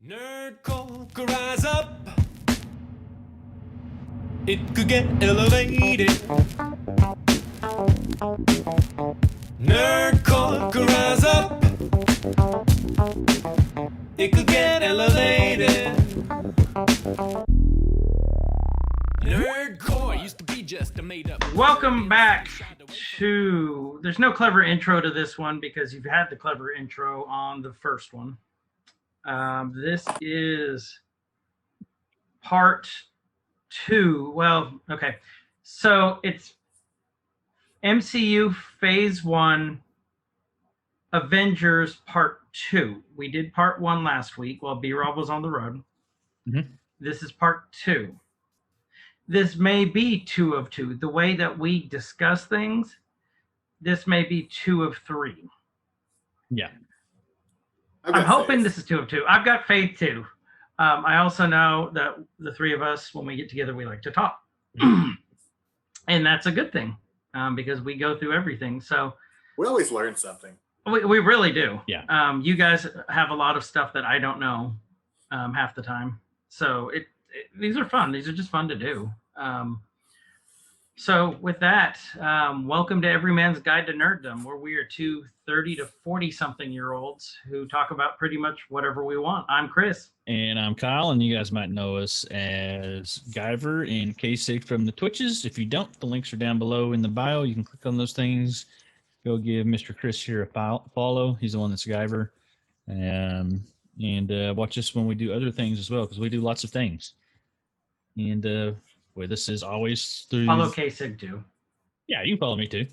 Nerd could rise up. It could get elevated. Nerd could rise up. It could get elevated. Nerdcore used to be just a made up. Welcome back to. There's no clever intro to this one because you've had the clever intro on the first one. This is part 2. Well, okay. So it's MCU Phase 1 Avengers Part 2. We did Part 1 last week while BRob was on the road. Mm-hmm. This is Part 2. This may be 2 of 2. The way that we discuss things, this may be 2 of 3. Yeah. I'm hoping this is 2 of 2. I've got faith too. I also know that the three of us, when we get together, we like to talk. And that's a good thing because we go through everything. So we always learn something. We really do. Yeah. You guys have a lot of stuff that I don't know half the time. So these are fun. These are just fun to do. So with that, welcome to Every Man's Guide to Nerddom, where we are two 30 to 40-something-year-olds who talk about pretty much whatever we want. I'm Chris. And I'm Kyle, and you guys might know us as Guyver and K6 from the Twitches. If you don't, the links are down below in the bio. You can click on those things. Go give Mr. Chris here a follow. He's the one that's Guyver. And watch us when we do other things as well, because we do lots of things. And with us is always through... Follow K6 too. Yeah, you can follow me too.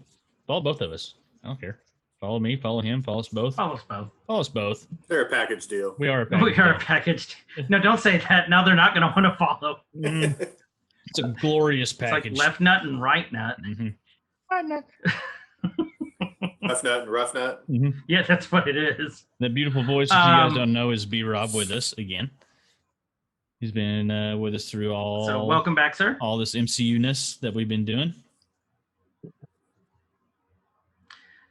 Follow both of us. I don't care. Follow me, follow him, follow us both. Follow us both. Follow us both. They're a package deal. We are a package We are a package. No, don't say that. Now they're not going to want to follow. It's a glorious It's package. like left nut and right nut. Mm-hmm. Right nut. Left nut and rough nut. Mm-hmm. Yeah, that's what it is. That beautiful voice, if you guys don't know, is BRob with us again. He's been with us through all. So welcome back, sir. All this MCU-ness that we've been doing.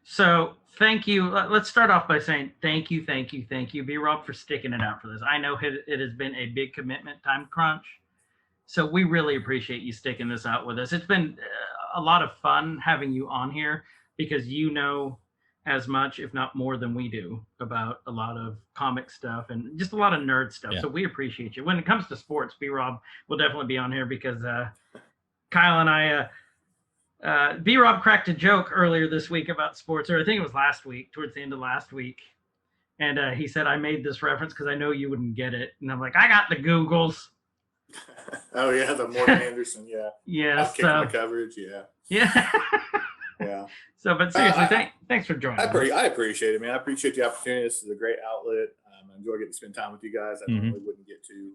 So thank you. Let's start off by saying thank you, BRob, for sticking it out for this. I know it has been a big commitment, time crunch. So we really appreciate you sticking this out with us. It's been a lot of fun having you on here because you know as much, if not more than we do about a lot of comic stuff and just a lot of nerd stuff. Yeah. So we appreciate you. When it comes to sports, BRob will definitely be on here because Kyle and I, BRob cracked a joke earlier this week about sports, or I think it was last week, towards the end of last week. And he said, I made this reference because I know you wouldn't get it. And I'm like, I got the Googles. Oh, yeah, the Morgan Anderson, yeah. Yeah. Kicking the coverage, yeah. Yeah. Yeah. So, but seriously, thanks for joining us. I appreciate it, man. I appreciate the opportunity. This is a great outlet. I enjoy getting to spend time with you guys. I normally wouldn't get to.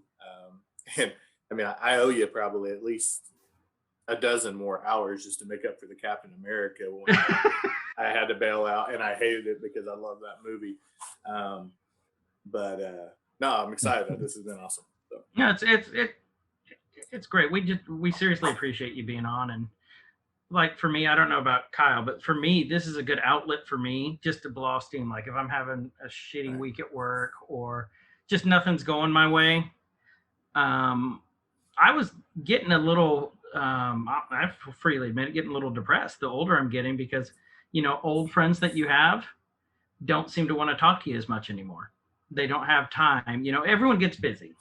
And I mean, I owe you probably at least a dozen more hours just to make up for the Captain America when I had to bail out, and I hated it because I love that movie. No, I'm excited. This has been awesome. So. Yeah, it's great. We seriously appreciate you being on. And like for me, I don't know about Kyle, but for me, this is a good outlet for me just to blow off steam. Like if I'm having a shitty week at work or just nothing's going my way, I was getting a little, I freely admit it, getting a little depressed the older I'm getting because, you know, old friends that you have don't seem to want to talk to you as much anymore. They don't have time. You know, everyone gets busy.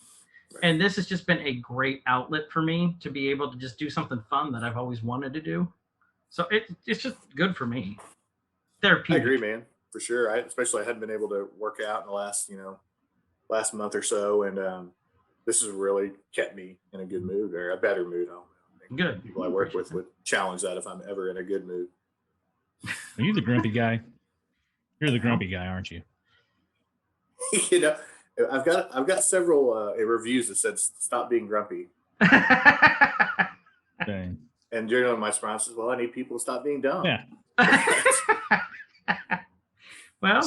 And this has just been a great outlet for me to be able to just do something fun that I've always wanted to do. So it's just good for me. Therapeutic. I agree, man, for sure. Especially I hadn't been able to work out in the last month or so, and this has really kept me in a good mood or a better mood. I think good. People I work with would challenge that if I'm ever in a good mood. Are you the grumpy guy? You're the grumpy guy, aren't you? You know, I've got several reviews that said stop being grumpy. Dang. And generally my response is, well, I need people to stop being dumb. Yeah. Well,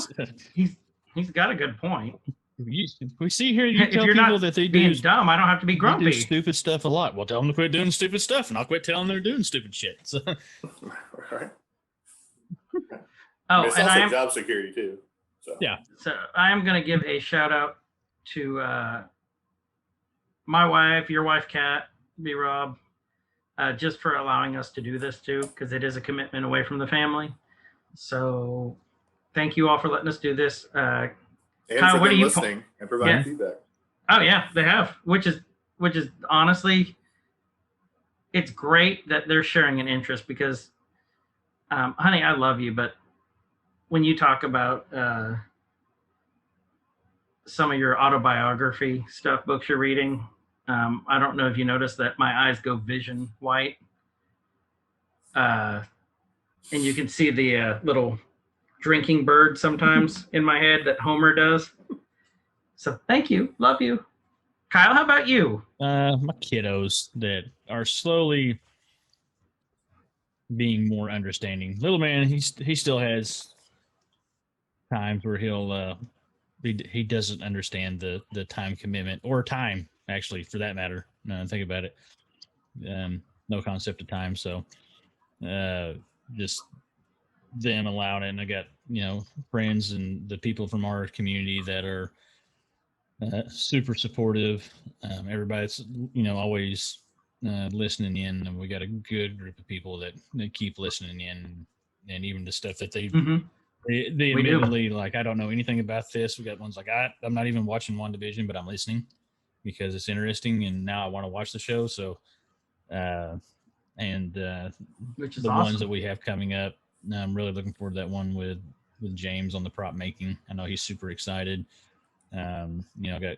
he's got a good point. We see here you If tell you're people not that they being do dumb, I don't have to be they do grumpy. stupid stuff a lot. Well, tell them to quit doing stupid stuff, and I'll quit telling them they're doing stupid shit. So. Right. Oh, it's and also job security too. So. Yeah. So I am going to give a shout out to my wife, your wife, Kat, BRob, just for allowing us to do this too, because it is a commitment away from the family. So thank you all for letting us do this. And Kyle, for what them do you listening and providing Yeah. feedback. Oh yeah, they have, which is honestly, it's great that they're sharing an interest because, honey, I love you, but when you talk about some of your autobiography stuff, books you're reading, I don't know if you noticed that my eyes go vision white, and you can see the little drinking bird sometimes in my head that Homer does. So thank you, love you, Kyle. How about you? My kiddos that are slowly being more understanding. Little man, he still has times where he doesn't understand the time commitment or time actually for that matter. No, think about it. No concept of time. So just them allowing it. And I got friends and the people from our community that are super supportive. Everybody's always listening in, and we got a good group of people that keep listening in, and even the stuff that they admittedly like, I don't know anything about this. We got ones like I'm not even watching WandaVision, but I'm listening because it's interesting, and now I want to watch the show. So, which is the awesome. Ones that we have coming up, I'm really looking forward to that one with James on the prop making. I know he's super excited. I got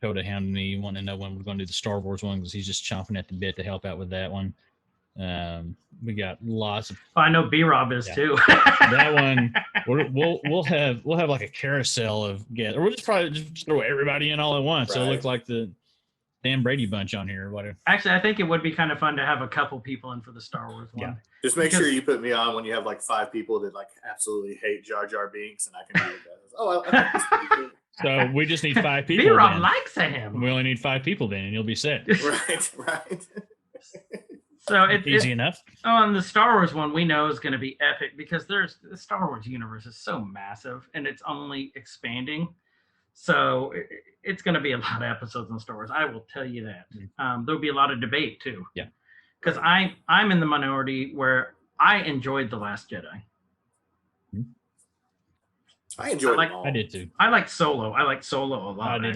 Coda hounding me, wanting to know when we're going to do the Star Wars one because he's just chomping at the bit to help out with that one. We got lots of. I know BRob is too. That one, we'll have like a carousel of guests, or we'll just probably just throw everybody in all at once. Right. So it look like the Dan Brady bunch on here or whatever. Actually, I think it would be kind of fun to have a couple people in for the Star Wars one. Yeah. Just make sure you put me on when you have like 5 people that like absolutely hate Jar Jar Binks, and I can do that. Oh, I think this. So we just need 5 people. BRob likes him. We only need 5 people then, and you'll be set. Right. So it's easy enough. On the Star Wars one, we know is going to be epic because the Star Wars universe is so massive and it's only expanding. So it's going to be a lot of episodes on Star Wars. I will tell you that. There'll be a lot of debate too. Yeah. Because I'm in the minority where I enjoyed The Last Jedi. I enjoyed them all. I did too. I like Solo. I like Solo a lot. I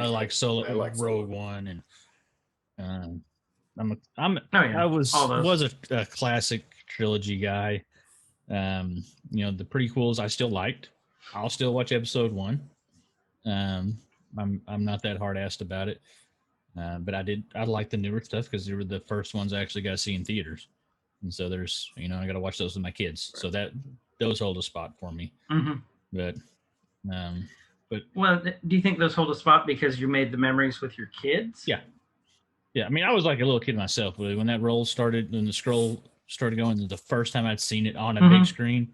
like Solo. I like Rogue One, and I was a classic trilogy guy. The prequels I still liked. I'll still watch episode 1. I'm not that hard-assed about it. But I like the newer stuff because they were the first ones I actually got to see in theaters. And so there's, I got to watch those with my kids. Right. So those hold a spot for me. Mm-hmm. But well, do you think those hold a spot because you made the memories with your kids? Yeah. I mean, I was like a little kid myself. When that roll started and the scroll started going, the first time I'd seen it on a big screen,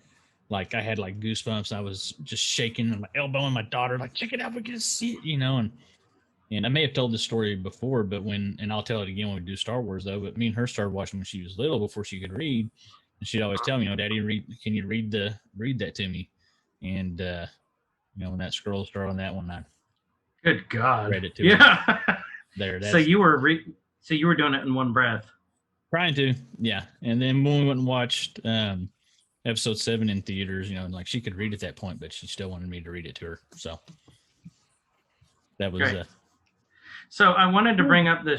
like I had like goosebumps. I was just shaking and my elbowing my daughter, like, check it out, we're gonna see it, And I may have told this story before, but and I'll tell it again when we do Star Wars though. But me and her started watching when she was little before she could read, and she'd always tell me, Daddy, can you read that to me? And when that scroll started on that one, I good God read it to her. There. So you were doing it in one breath. Trying to, yeah. And then when we went and watched episode 7 in theaters, like she could read at that point, but she still wanted me to read it to her. So that was. So I wanted to bring up the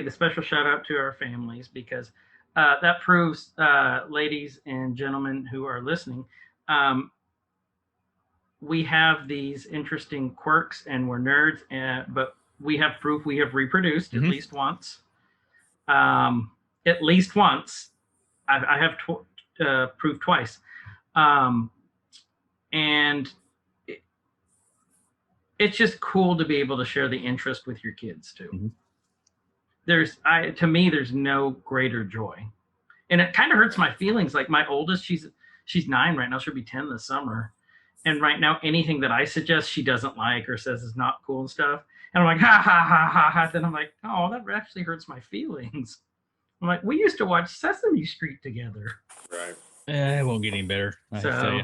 special shout out to our families because that proves, ladies and gentlemen who are listening, we have these interesting quirks and we're nerds, but we have proof we have reproduced at least once. At least once. I have proof twice. And it's just cool to be able to share the interest with your kids too. Mm-hmm. To me, there's no greater joy. And it kind of hurts my feelings. Like my oldest, she's 9 right now. She'll be 10 this summer. And right now, anything that I suggest she doesn't like or says is not cool and stuff. And I'm like, ha, ha, ha, ha, ha. Then I'm like, oh, that actually hurts my feelings. I'm like, we used to watch Sesame Street together. Right. It won't get any better. I have to tell you.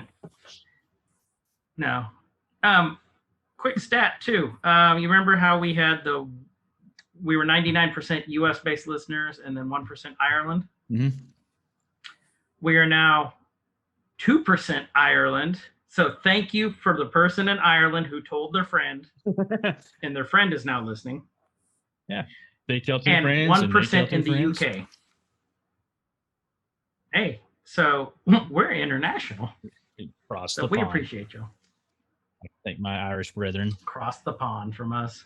No. quick stat too. You remember how we were 99% US based listeners and then 1% Ireland? Mhm. We are now 2% Ireland. So thank you for the person in Ireland who told their friend, and their friend is now listening. Yeah. They tell two And friends. 1% in the friends. UK. Hey, so we're international. Across So the we pond. appreciate you. I thank my Irish brethren. Across the pond from us.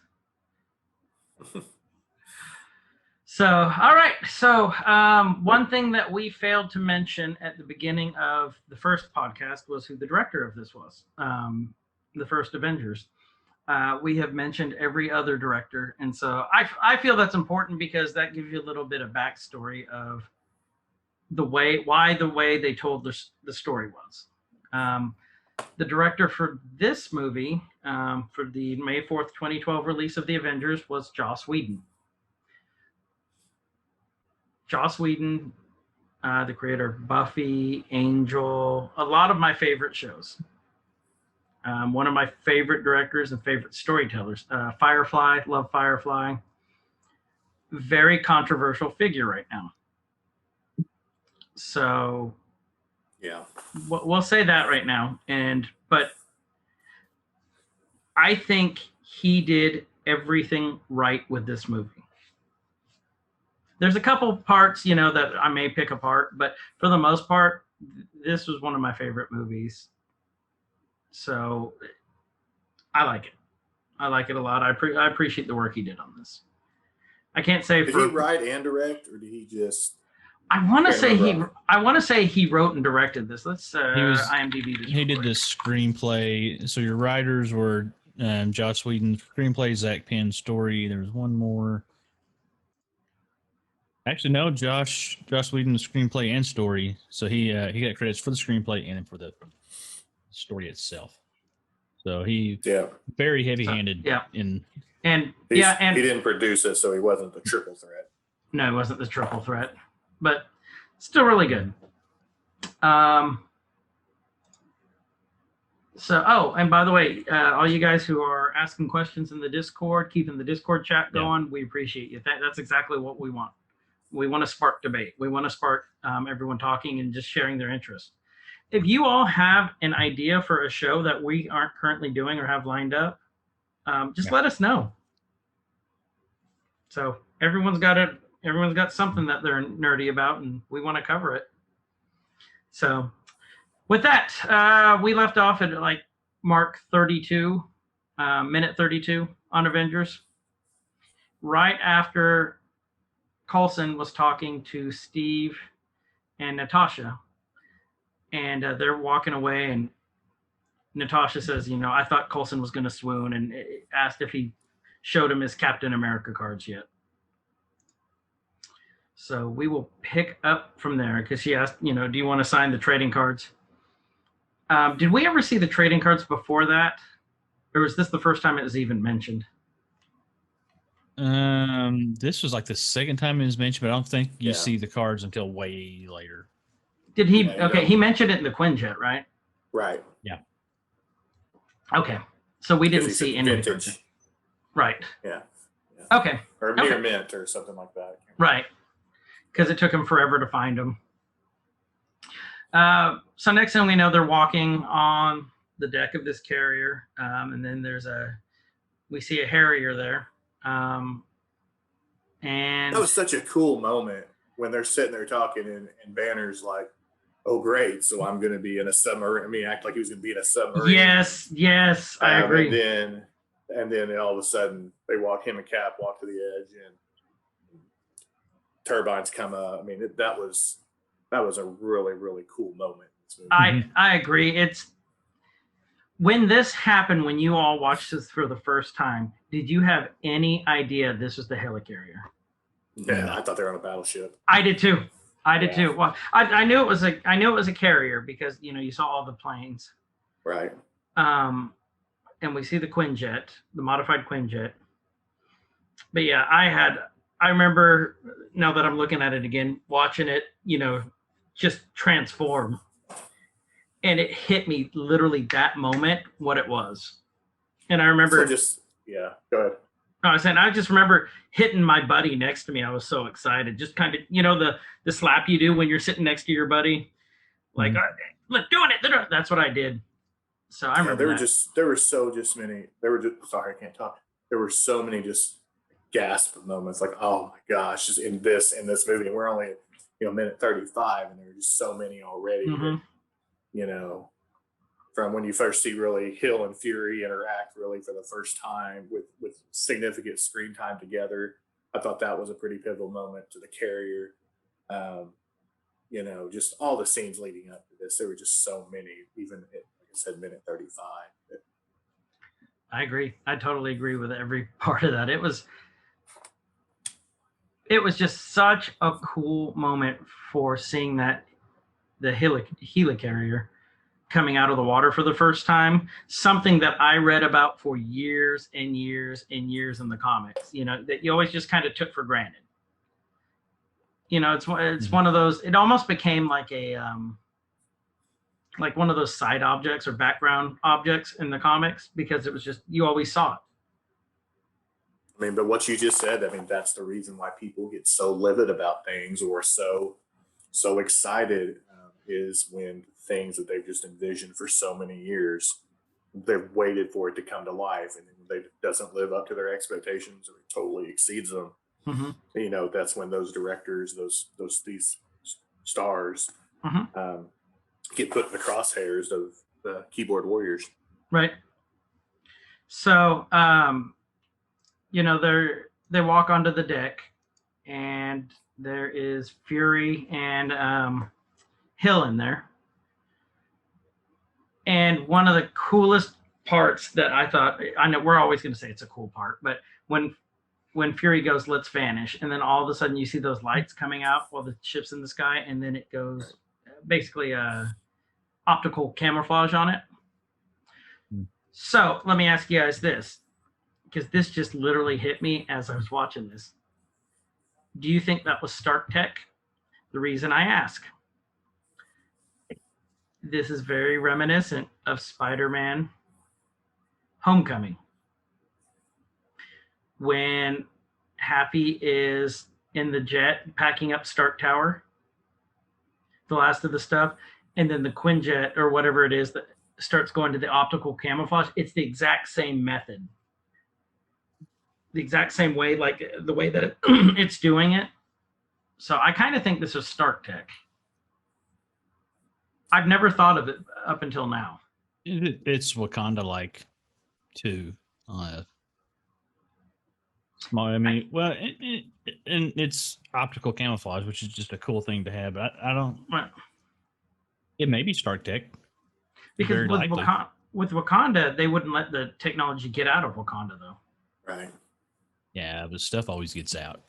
So, all right. So, one thing that we failed to mention at the beginning of the first podcast was who the director of this was, the first Avengers. We have mentioned every other director. And so I feel that's important because that gives you a little bit of backstory of why the way they told the story was. The director for this movie, for the May 4th, 2012 release of The Avengers, was Joss Whedon. Joss Whedon, the creator of Buffy, Angel, a lot of my favorite shows. One of my favorite directors and favorite storytellers. Firefly, love Firefly. Very controversial figure right now. So, Yeah. we'll say that right now. But I think he did everything right with this movie. There's a couple parts, that I may pick apart, but for the most part, this was one of my favorite movies. So I like it. I like it a lot. I appreciate the work he did on this. I can't say Did he write and direct, or did he just? I want to say he wrote and directed this. Let's IMDb this. He did the screenplay. So your writers were Joss Whedon, screenplay, Zach Penn, story. There was one more. Actually, no, Joss Whedon, screenplay and story. So he got credits for the screenplay and for the story itself. So he very heavy-handed in. He didn't produce it, so he wasn't the triple threat. No, he wasn't the triple threat, but still really good. And by the way, all you guys who are asking questions in the Discord, keeping the Discord chat going, we appreciate you. That's exactly what we want. We want to spark debate. We want to spark everyone talking and just sharing their interest. If you all have an idea for a show that we aren't currently doing or have lined up, just let us know. So everyone's got something that they're nerdy about, and we want to cover it. So with that, we left off at like mark 32, minute 32 on Avengers. Right after Coulson was talking to Steve and Natasha, and they're walking away, and Natasha says, I thought Coulson was going to swoon, and asked if he showed him his Captain America cards yet. So we will pick up from there because she asked, do you want to sign the trading cards? Did we ever see the trading cards before that? Or was this the first time it was even mentioned? This was like the second time it was mentioned, but I don't think you see the cards until way later. Did he? He mentioned it in the Quinjet, right? Right. Yeah. Okay. So we didn't see any vintage. Right. Yeah. Okay. Or near mint or something like that. Right. Because it took him forever to find him. So next thing we know, they're walking on the deck of this carrier, and then we see a Harrier there. And that was such a cool moment when they're sitting there talking, and Banner's like, "Oh, great! So I'm going to be in a submarine." I mean, act like he was going to be in a submarine. Yes, I agree. And then all of a sudden, him and Cap walk to the edge, and turbines come up. I mean, that was a really, really cool moment. I agree. It's when this happened, when you all watched this for the first time, did you have any idea this was the helicarrier? Yeah, I thought they were on a battleship. I did too. Well, I knew it was a carrier because you saw all the planes. Right. And we see the Quinjet, the modified Quinjet. But yeah, I remember, now that I'm looking at it again, watching it, just transform. And it hit me literally that moment what it was. And I remember So just go ahead. no, I was saying I just remember hitting my buddy next to me. I was so excited. Just kind of, the slap you do when you're sitting next to your buddy. Like, Mhm. look, doing it. That's what I did. So I remember There were many. Sorry, I can't talk. There were so many just gasp moments. Like, oh my gosh, just in this movie, and we're only minute 35, and there were just so many already. Mhm. That, from when you first see really Hill and Fury interact really for the first time with significant screen time together. I thought that was a pretty pivotal moment to the carrier. Just all the scenes leading up to this. There were just so many, even at, like I said, minute 35. I agree. I totally agree with every part of that. It was just such a cool moment for seeing that the helicarrier coming out of the water for the first time. Something that I read about for years and years and years in the comics. That you always just kind of took for granted. It's one of those. It almost became like a like one of those side objects or background objects in the comics because it was just you always saw it. I mean, but what you just said, I mean, that's the reason why people get so livid about things or so excited is when things that they've just envisioned for so many years, they've waited for it to come to life, and then it doesn't live up to their expectations or it totally exceeds them. Mm-hmm. That's when those directors, these stars, get put in the crosshairs of the keyboard warriors. Right. So, they walk onto the deck, and there is Fury and Hill in there. And one of the coolest parts that I thought, I know we're always going to say it's a cool part, but when Fury goes, let's vanish, and then all of a sudden you see those lights coming out while the ship's in the sky, and then it goes basically optical camouflage on it. So let me ask you guys this, because this just literally hit me as I was watching this. Do you think that was Stark Tech? The reason I ask, this is very reminiscent of Spider-Man Homecoming. When Happy is in the jet packing up Stark Tower, the last of the stuff, and then the Quinjet or whatever it is that starts going to the optical camouflage, it's the exact same method. The exact same way, like the way that it's doing it. So I kind of think this is Stark Tech. I've never thought of it up until now. It's Wakanda like too. Small. I mean, well, and it's optical camouflage, which is just a cool thing to have. But I don't. Right. It may be Stark Tech. Because with Wakanda, they wouldn't let the technology get out of Wakanda, though. Right. Yeah, but stuff always gets out.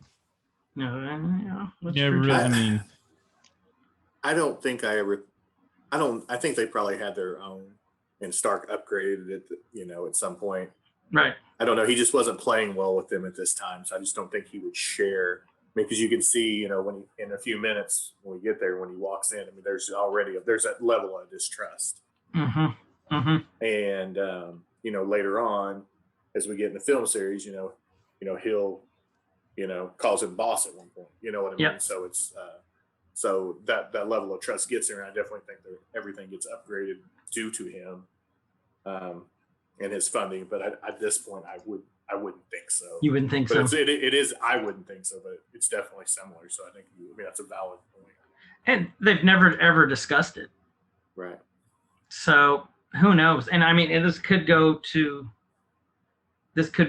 No, I mean, I don't think I ever. I think they probably had their own, and Stark upgraded it, at some point. Right. I don't know. He just wasn't playing well with them at this time, so I just don't think he would share. I mean, because you can see, when in a few minutes when we get there, when he walks in, I mean, there's that level of distrust. Mm-hmm. Mm-hmm. And later on, as we get in the film series, he'll, calls him boss at one point. You know what I mean? Yep. So it's so that level of trust gets there, and I definitely think that everything gets upgraded due to him and his funding. But at this point, I wouldn't think so. You wouldn't think but so? It is. I wouldn't think so, but it's definitely similar. So I think that's a valid point. And they've never ever discussed it. Right. So who knows? And I mean, this could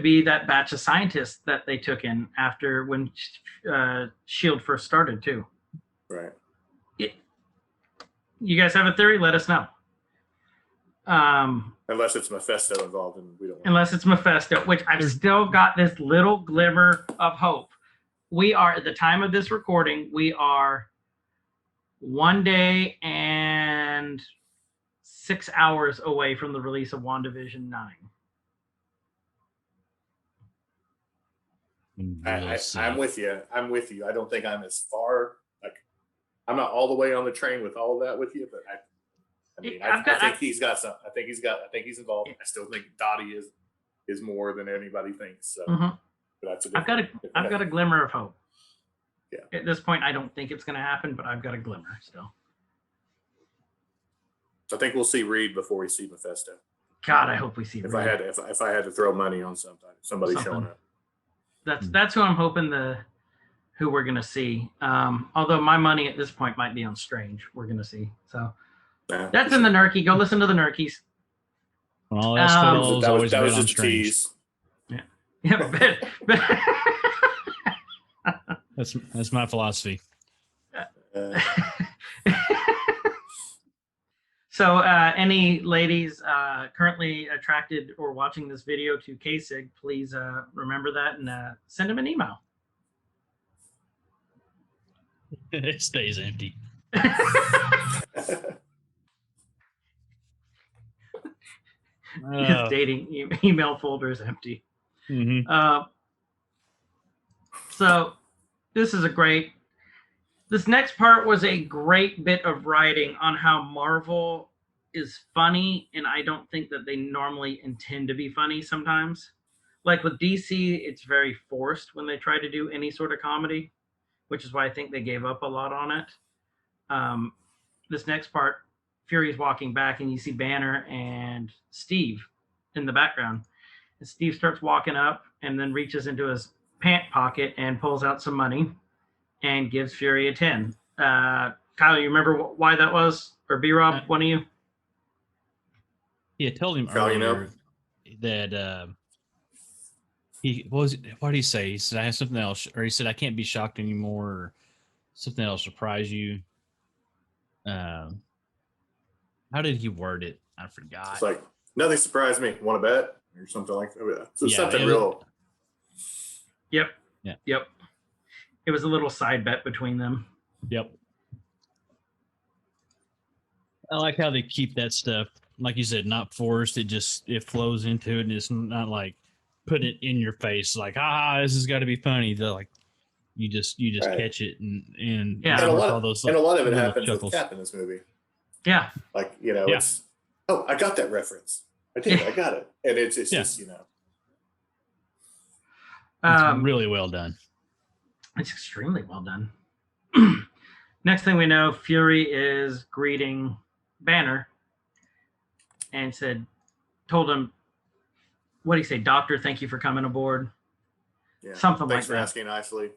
be that batch of scientists that they took in after when S.H.I.E.L.D. first started too. Right. You guys have a theory? Let us know. Unless it's Mephisto involved, and we don't. Unless it's Mephisto, which I've still got this little glimmer of hope. We are, at the time of this recording, we are 1 day and 6 hours away from the release of WandaVision 9. I'm with you. I don't think I'm as far. I'm not all the way on the train with all of that with you, but I think he's got some. I think he's involved. I still think Dottie is is more than anybody thinks. So Mhm. that's a I've got different- a glimmer of hope. Yeah. At this point, I don't think it's going to happen, but I've got a glimmer still. I think we'll see Reed before we see Mephisto. God, I hope we see. If Reed. I had to throw money on somebody showing Something. up. That's who I'm hoping who we're gonna see. Although my money at this point might be on Strange. We're gonna see. So Nah, that's in the Nerky. Go listen to the Nerkies. Well, that's what Um, all's that always was been on just a Strange. tease. Yeah, That's my philosophy. Uh, So any ladies currently attracted or watching this video to Kasig, please remember that and send him an email. It stays empty. His dating email folder is empty. Mhm. So this next part was a great bit of writing on how Marvel is funny, and I don't think that they normally intend to be funny sometimes. Like with DC, it's very forced when they try to do any sort of comedy, which is why I think they gave up a lot on it. This next part, Fury's walking back, and you see Banner and Steve in the background. And Steve starts walking up and then reaches into his pant pocket and pulls out some money and gives Fury a 10. Kyle, you remember why that was? Or BRob, one of you? He had told him Kyle, you know? earlier that what did he say? He said, I have something else, or he said, I can't be shocked anymore, or something that'll surprise you. How did he word it? I forgot. It's like, nothing surprised me. Want to bet? Or something like that. So Yeah, something it was- real. Yep. Yeah. Yep. It was a little side bet between them. Yep. I like how they keep that stuff, like you said, not forced. It flows into it, and it's not like putting it in your face, like this has got to be funny. They're like, you just Right. catch it, and Yeah. And a with lot all of, those and a lot of it little happens chuckles. with Cap in this movie. Yeah. Like, Yeah. it's, oh, I got that reference. I did. I got it. And it's Yeah. just, It's really well done. It's extremely well done. Next thing we know, Fury is greeting Banner and told him, what do you say, Doctor, thank you for coming aboard. yeah. Something Thanks like for that. asking nicely.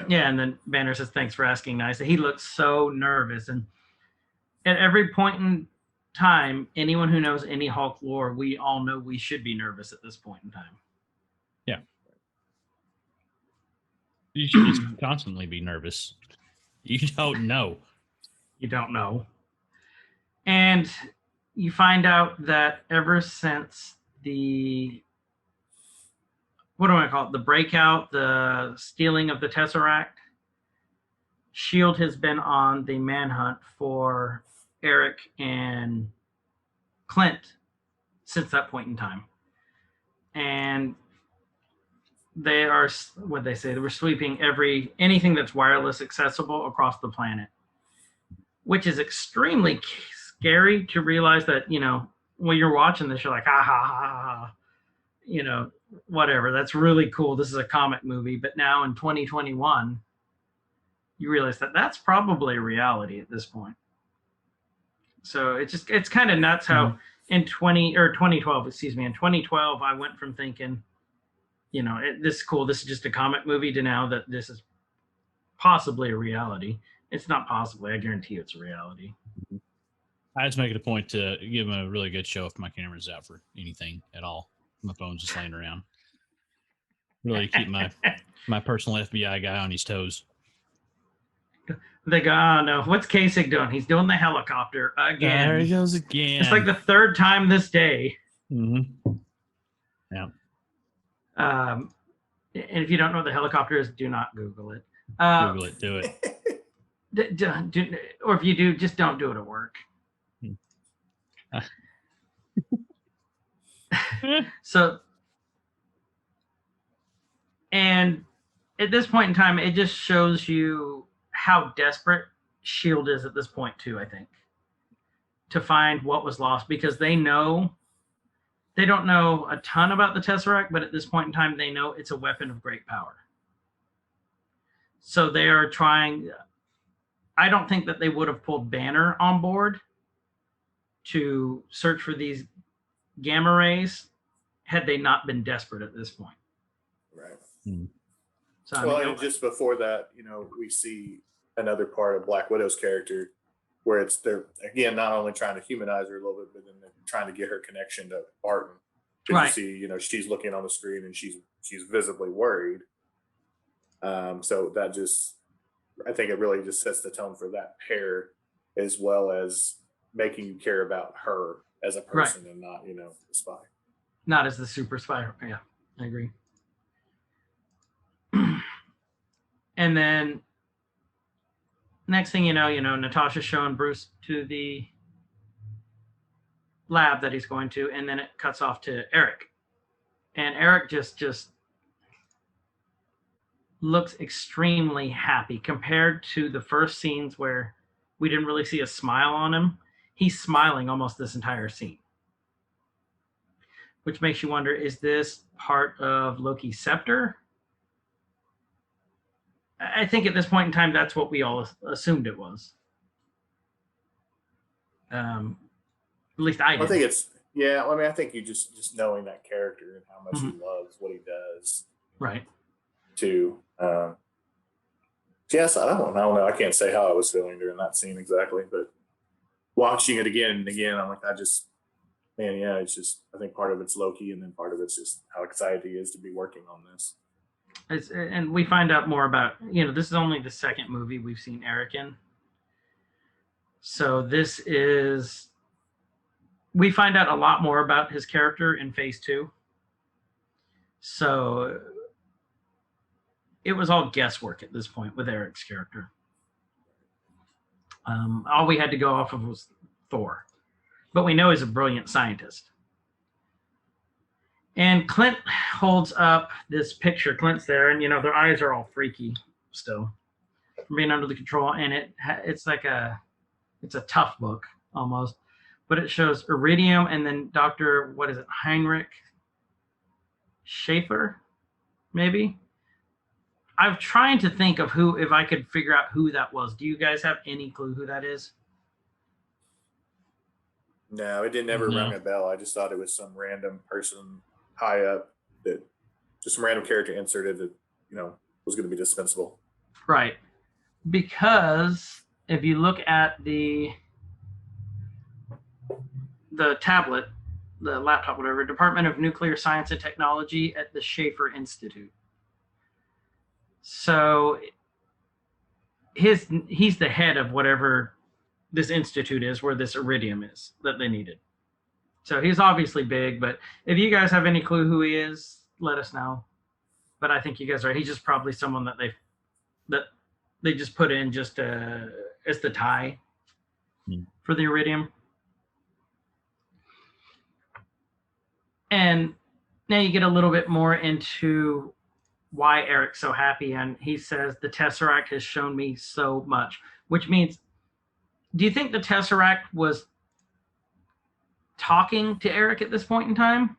Yeah, and then Banner says, thanks for asking nicely. He looks so nervous. And at every point in time, anyone who knows any Hulk lore, we all know we should be nervous at this point in time. Yeah. You should just constantly be nervous. You don't know. You don't know. And you find out that ever since what do I call it? The breakout, the stealing of the Tesseract, S.H.I.E.L.D. has been on the manhunt for Eric and Clint since that point in time. And they are, what they say, they were sweeping anything that's wireless accessible across the planet, which is extremely scary to realize that, when you're watching this, you're like, ha ha ha ha, whatever. That's really cool. This is a comic movie. But now in 2021, you realize that that's probably reality at this point. So it's kind of nuts how in 2012, in 2012, I went from thinking, this is cool. This is just a comic movie to now that this is possibly a reality. It's not possibly. I guarantee you it's a reality. I just make it a point to give him a really good show if my camera's out for anything at all. My phone's just laying around. Really keep my personal FBI guy on his toes. They go, oh no, what's Kasich doing? He's doing the helicopter again. There he goes again. It's like the third time this day. Mm-hmm. Yeah. And if you don't know what the helicopter is, do not Google it. Google it. Do it. Or if you do, just don't do it at work. So, and at this point in time, it just shows you how desperate S.H.I.E.L.D. is at this point too, I think, to find what was lost, because they know they don't know a ton about the Tesseract, but at this point in time, they know it's a weapon of great power. So they are trying. I don't think that they would have pulled Banner on board to search for these gamma rays had they not been desperate at this point. Right. So I Well, mean, and just before that, we see another part of Black Widow's character where they're again not only trying to humanize her a little bit, but then they're trying to get her connection to Barton. Because you see, she's looking on the screen and she's visibly worried. So that just, I think it really just sets the tone for that pair, as well as making you care about her as a person and not, the spy. not as the super spy. Yeah, I agree. And then next thing you know, Natasha's showing Bruce to the lab that he's going to, and then it cuts off to Eric. And Eric just looks extremely happy compared to the first scenes where we didn't really see a smile on him. He's smiling almost this entire scene, which makes you wonder, is this part of Loki's scepter? I think at this point in time, that's what we all assumed it was. At least I did. I think it's, I think you just knowing that character and how much he loves what he does. Right. To, yes, I don't know. I can't say how I was feeling during that scene exactly, but watching it again and again, I'm like, it's just, I think part of it's Loki, and then part of it's just how excited he is to be working on this. And we find out more about, this is only the second movie we've seen Eric in. So we find out a lot more about his character in phase 2. So it was all guesswork at this point with Eric's character. All we had to go off of was Thor. But we know he's a brilliant scientist. And Clint holds up this picture. Clint's there, and their eyes are all freaky still from being under the control. And it's a tough book almost, but it shows Iridium and then Dr. Heinrich Schaefer, maybe. I'm trying to think of if I could figure out who that was. Do you guys have any clue who that is? No, it didn't ever ring a bell. I just thought it was some random person high up, that just some random character inserted that was going to be dispensable. Right, because if you look at the tablet, the laptop, whatever, Department of Nuclear Science and Technology at the Schaefer Institute. So he's the head of whatever this institute is, where this Iridium is that they needed. So he's obviously big, but if you guys have any clue who he is, let us know. But I think you guys are right. He's just probably someone that they just put in just as the tie for the Iridium. And now you get a little bit more into why Eric's so happy. And he says, the Tesseract has shown me so much, which means, do you think the Tesseract was talking to Eric at this point in time?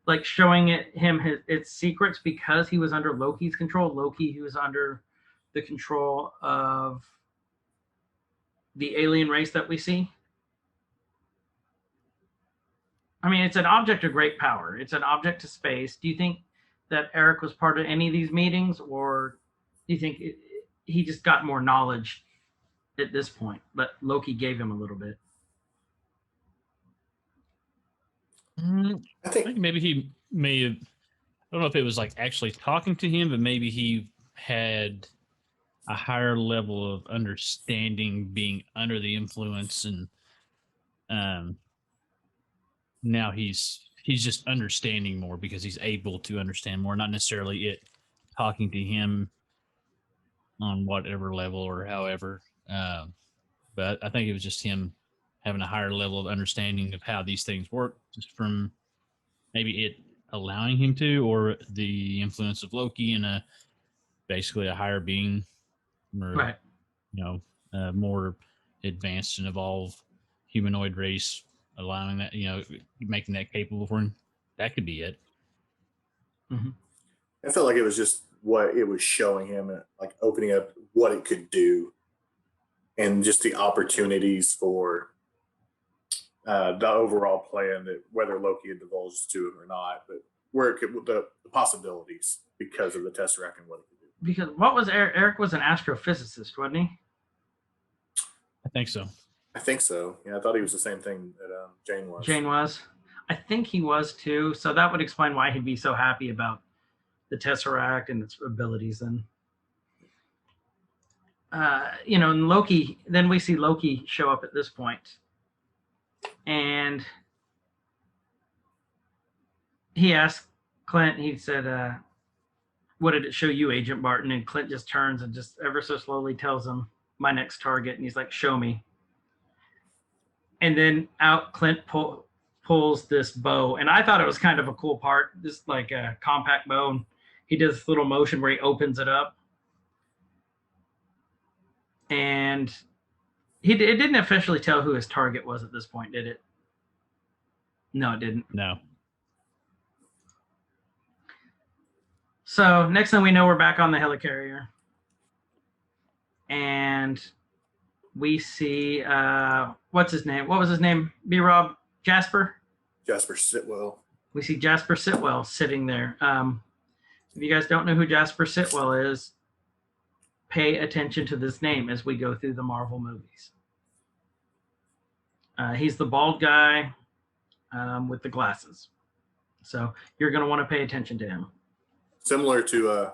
Like showing him its secrets because he was under Loki's control. Loki, who was under the control of the alien race that we see. I mean, it's an object of great power. It's an object of space. Do you think that Eric was part of any of these meetings, or do you think he just got more knowledge at this point, but Loki gave him a little bit? I think maybe he may have, I don't know if it was like actually talking to him, but maybe he had a higher level of understanding being under the influence, and now he's just understanding more because he's able to understand more, not necessarily it talking to him on whatever level or however. But I think it was just him having a higher level of understanding of how these things work, just from maybe it allowing him to, or the influence of Loki and basically a higher being, or, right? More advanced and evolved humanoid race allowing that, making that capable for him. That could be it. I felt like it was just what it was showing him, like opening up what it could do, and just the opportunities for the overall plan, that whether Loki had divulged to him or not, but where it could, the possibilities because of the Tesseract and what it could do. Because what was Eric was an astrophysicist, wasn't he? I think so. I think so. Yeah, I thought he was the same thing that Jane was. Jane was. I think he was too. So that would explain why he'd be so happy about the Tesseract and its abilities. And and Loki. Then we see Loki show up at this point, and he asked Clint. He said, "What did it show you, Agent Barton?" And Clint just turns and just ever so slowly tells him, "My next target." And he's like, "Show me." And then out Clint pulls this bow, and I thought it was kind of a cool part, just like a compact bow. And he does this little motion where he opens it up, and it didn't officially tell who his target was at this point, did it? No, it didn't. No. So next thing we know, we're back on the helicarrier, and we see what's his name? What was his name? BRob? Jasper Sitwell. We see Jasper Sitwell sitting there. If you guys don't know who Jasper Sitwell is, pay attention to this name as we go through the Marvel movies. He's the bald guy with the glasses. So you're going to want to pay attention to him. Similar to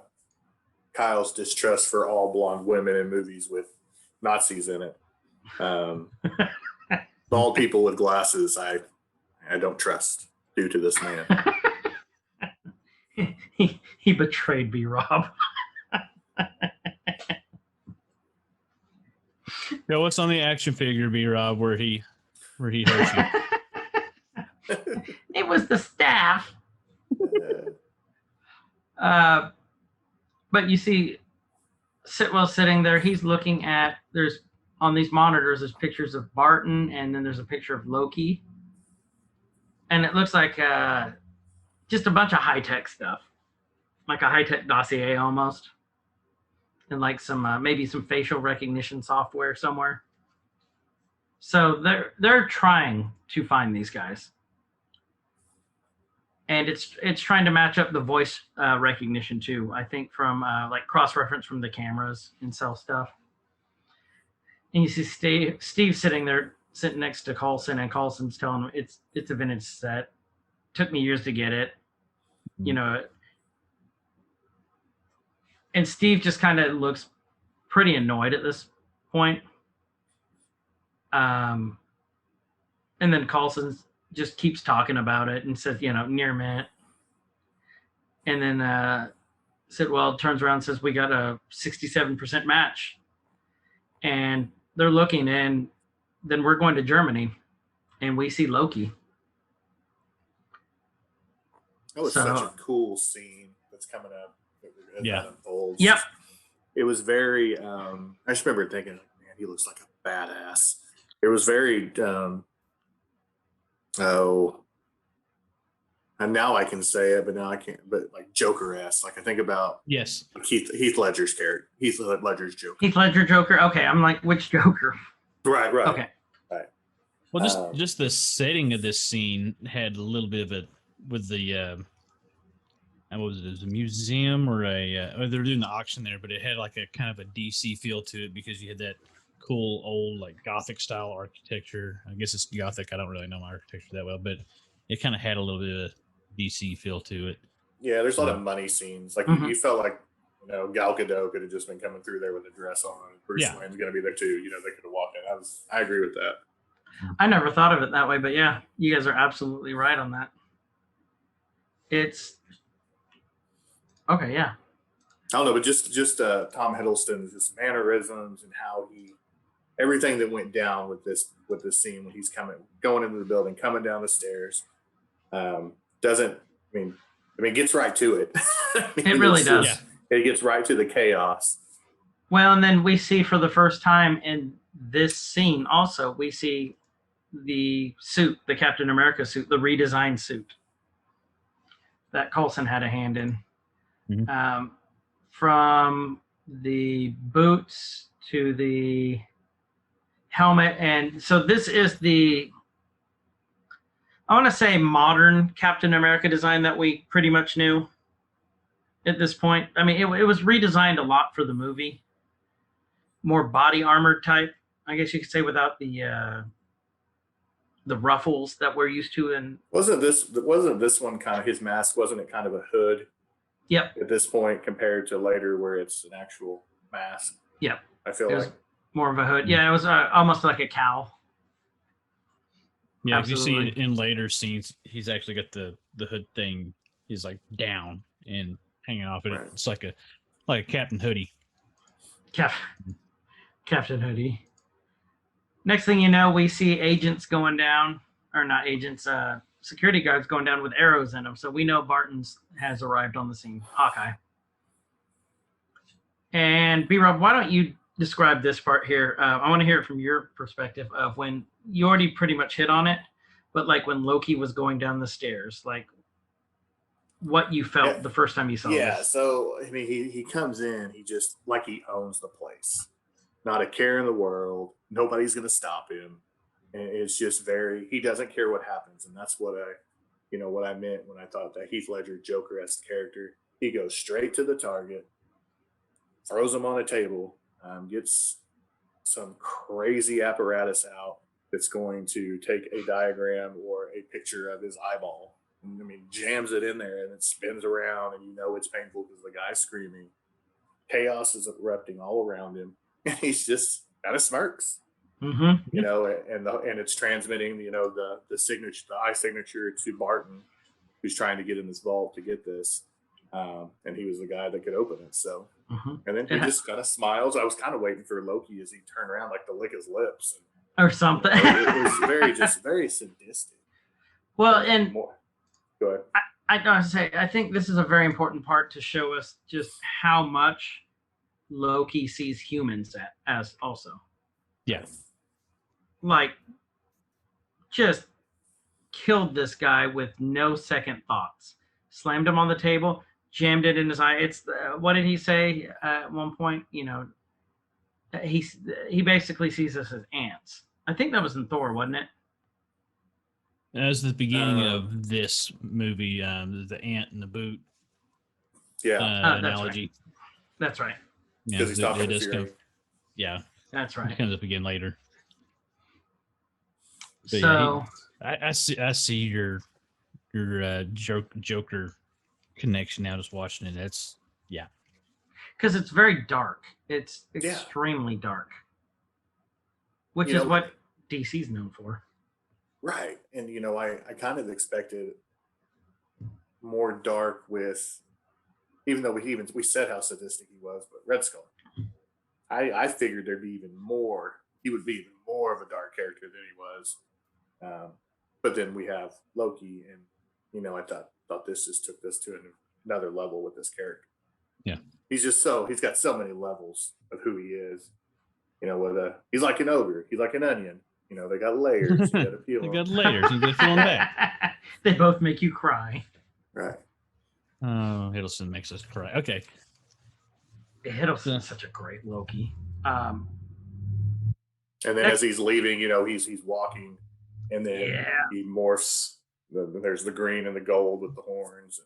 Kyle's distrust for all blonde women in movies with Nazis in it. Bald people with glasses, I don't trust due to this man. he betrayed BRob. Yo, what's on the action figure, BRob, where he hurt you? It was the staff. But you see Sitwell sitting there. He's looking at, there's on these monitors, there's pictures of Barton, and then there's a picture of Loki. And it looks like just a bunch of high-tech stuff, like a high-tech dossier almost. And like some maybe some facial recognition software somewhere. So they're trying to find these guys. And it's trying to match up the voice recognition too. I think from like cross-reference from the cameras and cell stuff. And you see Steve sitting there, sitting next to Coulson, and Coulson's telling him it's a vintage set. Took me years to get it, And Steve just kind of looks pretty annoyed at this point. And then Coulson just keeps talking about it and says, near mint. And then Sitwell turns around and says, we got a 67% match. And they're looking, and then we're going to Germany, and we see Loki. That was such a cool scene that's coming up. That unfolds. Yep. It was very, I just remember thinking, man, he looks like a badass. It was very, and now I can say it, but now I can't, but like Joker-esque. Like I think about Heath Ledger's character, Heath Ledger's Joker. Heath Ledger Joker. Okay, I'm like, which Joker? Right. Okay. Right. Well, just the setting of this scene had a little bit of it with the, what was it? It was a museum or they were doing the auction there, but it had like a kind of a DC feel to it because you had that cool old like Gothic style architecture. I guess it's Gothic. I don't really know my architecture that well, but it kind of had a little bit of DC feel to it. Yeah, there's a lot of money scenes. Like you felt like Gal Gadot could have just been coming through there with a dress on. Bruce Wayne's going to be there too. They could have walked in. I agree with that. I never thought of it that way, but yeah, you guys are absolutely right on that. It's okay, yeah. I don't know, but just Tom Hiddleston's just mannerisms and how everything that went down with this scene when he's going into the building, coming down the stairs, gets right to it. It really does. It gets right to the chaos. Well, and then we see for the first time in this scene also, we see the suit, the Captain America suit, the redesigned suit that Coulson had a hand in. Mhm. From the boots to the helmet. And so this is the, I want to say, modern Captain America design that we pretty much knew at this point. I mean, it was redesigned a lot for the movie. More body armor type, I guess you could say, without the ruffles that we're used to. And wasn't this one kind of his mask? Wasn't it kind of a hood? Yep. At this point, compared to later where it's an actual mask. Yep. I feel it like was more of a hood. Yeah, it was almost like a cowl. Yeah, if you see Absolutely. in later scenes, he's actually got the hood thing. He's like down and hanging off it. Right. It's like a Captain Hoodie. Captain Hoodie. Next thing you know, we see agents going down, or not agents, security guards going down with arrows in them. So we know Barton's has arrived on the scene. Hawkeye. And BRob, why don't you describe this part here? I want to hear it from your perspective of when you already pretty much hit on it, but like when Loki was going down the stairs, like what you felt the first time you saw this. So I mean, he comes in, he just like he owns the place. Not a care in the world. Nobody's gonna stop him. And it's just he doesn't care what happens. And that's what I meant when I thought that Heath Ledger Joker-esque character. He goes straight to the target, throws him on a table, gets some crazy apparatus out that's going to take a diagram or a picture of his eyeball. And, I mean, jams it in there and it spins around, and it's painful because the guy's screaming. Chaos is erupting all around him, and he's just kind of smirks. Mm-hmm. And it's transmitting, the signature, the eye signature to Barton, who's trying to get in this vault to get this. And he was the guy that could open it. So, and then he just kind of smiles. I was kind of waiting for Loki as he turned around, like to lick his lips or something. It was very sadistic. Well, and go ahead. I gotta say, I think this is a very important part to show us just how much Loki sees humans as also. Yeah. Like, just killed this guy with no second thoughts. Slammed him on the table, jammed it in his eye. It's what did he say at one point? He basically sees us as ants. I think that was in Thor, wasn't it? That was the beginning of this movie, the ant in the boot. Yeah, analogy. That's right. Because he's talking to Fury. Yeah, that's right. It comes up again later. But so I see your Joker connection now. Just watching it, that's because it's very dark. It's extremely dark, which is what DC's known for. Right. And, I kind of expected more dark with, even though we said how sadistic he was, but Red Skull. I figured there'd be even more. He would be even more of a dark character than he was. But then we have Loki, and, I thought this just took this to another level with this character. Yeah. He's got so many levels of who he is. He's like an ogre. He's like an onion. They got layers. You gotta peel they them. got layers. You gotta peel them back. They both make you cry. Right. Oh, Hiddleston makes us cry. Okay. Hiddleston is such a great Loki. And then as he's leaving, he's walking, and then he morphs. There's the green and the gold with the horns.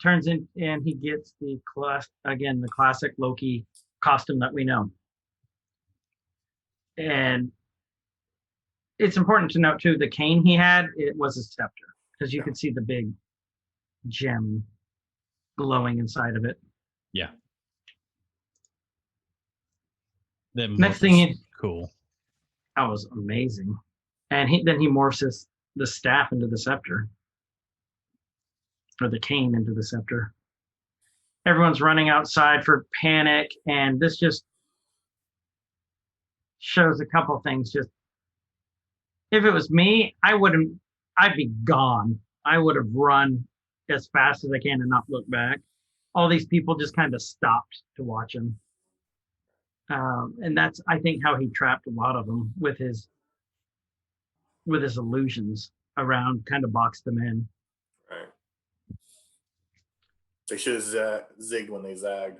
Turns in, and he gets the classic Loki costume that we know. And it's important to note too, the cane he had, it was a scepter, because you could see the big gem glowing inside of it. Yeah. That Next thing, cool. That was amazing. And then he morphs the staff into the scepter, or the cane into the scepter. Everyone's running outside for panic, and this just shows a couple things. Just, if it was me, I'd be gone. I would have run as fast as I can and not look back. All these people just kind of stopped to watch him. And that's, I think, how he trapped a lot of them with his with his illusions around, kind of boxed them in. Right. They should have zigged when they zagged.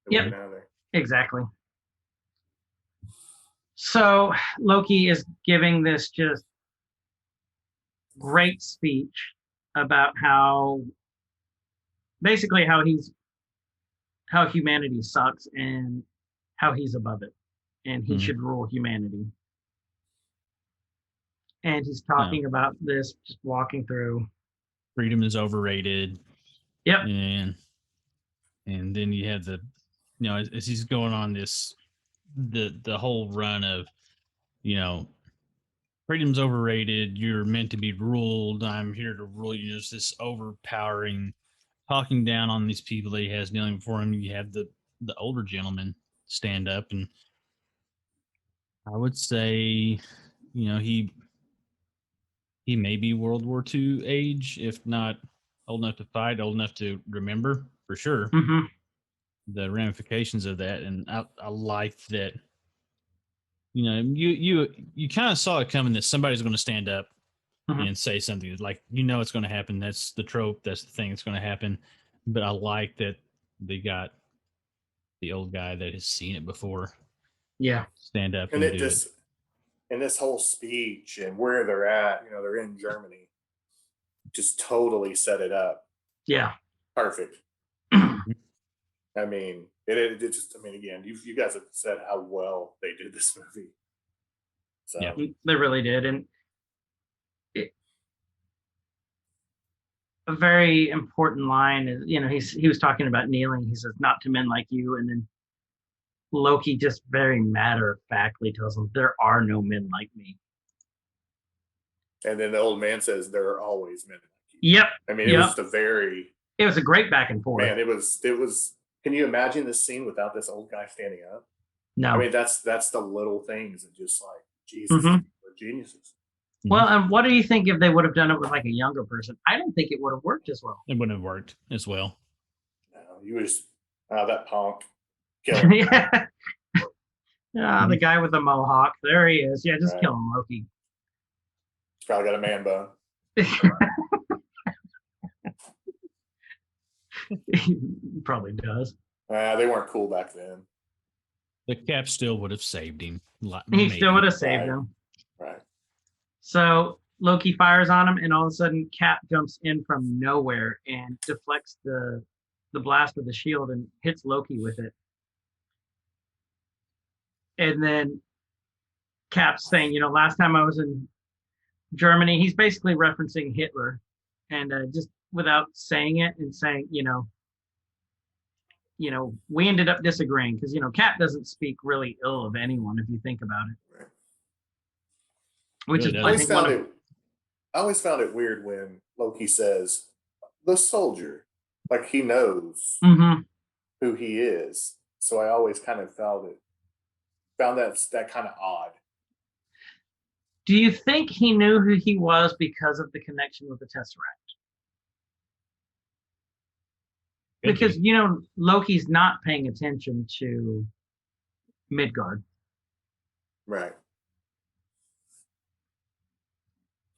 They Yep. weren't out of there. Exactly. So Loki is giving this just great speech about how basically how humanity sucks and how he's above it and he should rule humanity. And he's talking about this, just walking through. Freedom is overrated. Yep. And then you have the, as he's going on this, the whole run of, freedom's overrated. You're meant to be ruled. I'm here to rule you. There's this overpowering, talking down on these people that he has kneeling before him. You have the older gentleman stand up, and I would say, he may be World War II age, if not old enough to fight, old enough to remember for sure the ramifications of that. And I like that. You kind of saw it coming that somebody's going to stand up and say something like, it's going to happen. That's the trope. That's the thing that's going to happen. But I like that they got the old guy that has seen it before. Yeah. Stand up and do it. And this whole speech and where they're at, they're in Germany, just totally set it up. Yeah. Perfect. I mean, it just, again, you guys have said how well they did this movie. So yeah, they really did. And a very important line is, he was talking about kneeling. He says, not to men like you. And then Loki just very matter-of-factly tells him, there are no men like me. And then the old man says, there are always men like you. Yep. It was just it was a great back and forth. Man, it was, can you imagine this scene without this old guy standing up? No. That's the little things that just like, Jesus, we're geniuses. Well, and what do you think if they would have done it with like a younger person? I don't think it would have worked as well. It wouldn't have worked as well. No, you just, that punk. Yeah. The guy with the mohawk. There he is. Yeah, just kill him, Loki. He's probably got a man bone. He probably does. They weren't cool back then. The Cap still would have saved him. He still would have saved him. Right. So Loki fires on him, and all of a sudden Cap jumps in from nowhere and deflects the blast with the shield and hits Loki with it. And then Cap's saying, last time I was in Germany, he's basically referencing Hitler, and just without saying it and saying, we ended up disagreeing because, Cap doesn't speak really ill of anyone if you think about it. Right. Which is, I always found it weird when Loki says, the soldier, like he knows who he is. So I always kind of found that kind of odd. Do you think he knew who he was because of the connection with the Tesseract? Because, Loki's not paying attention to Midgard. Right.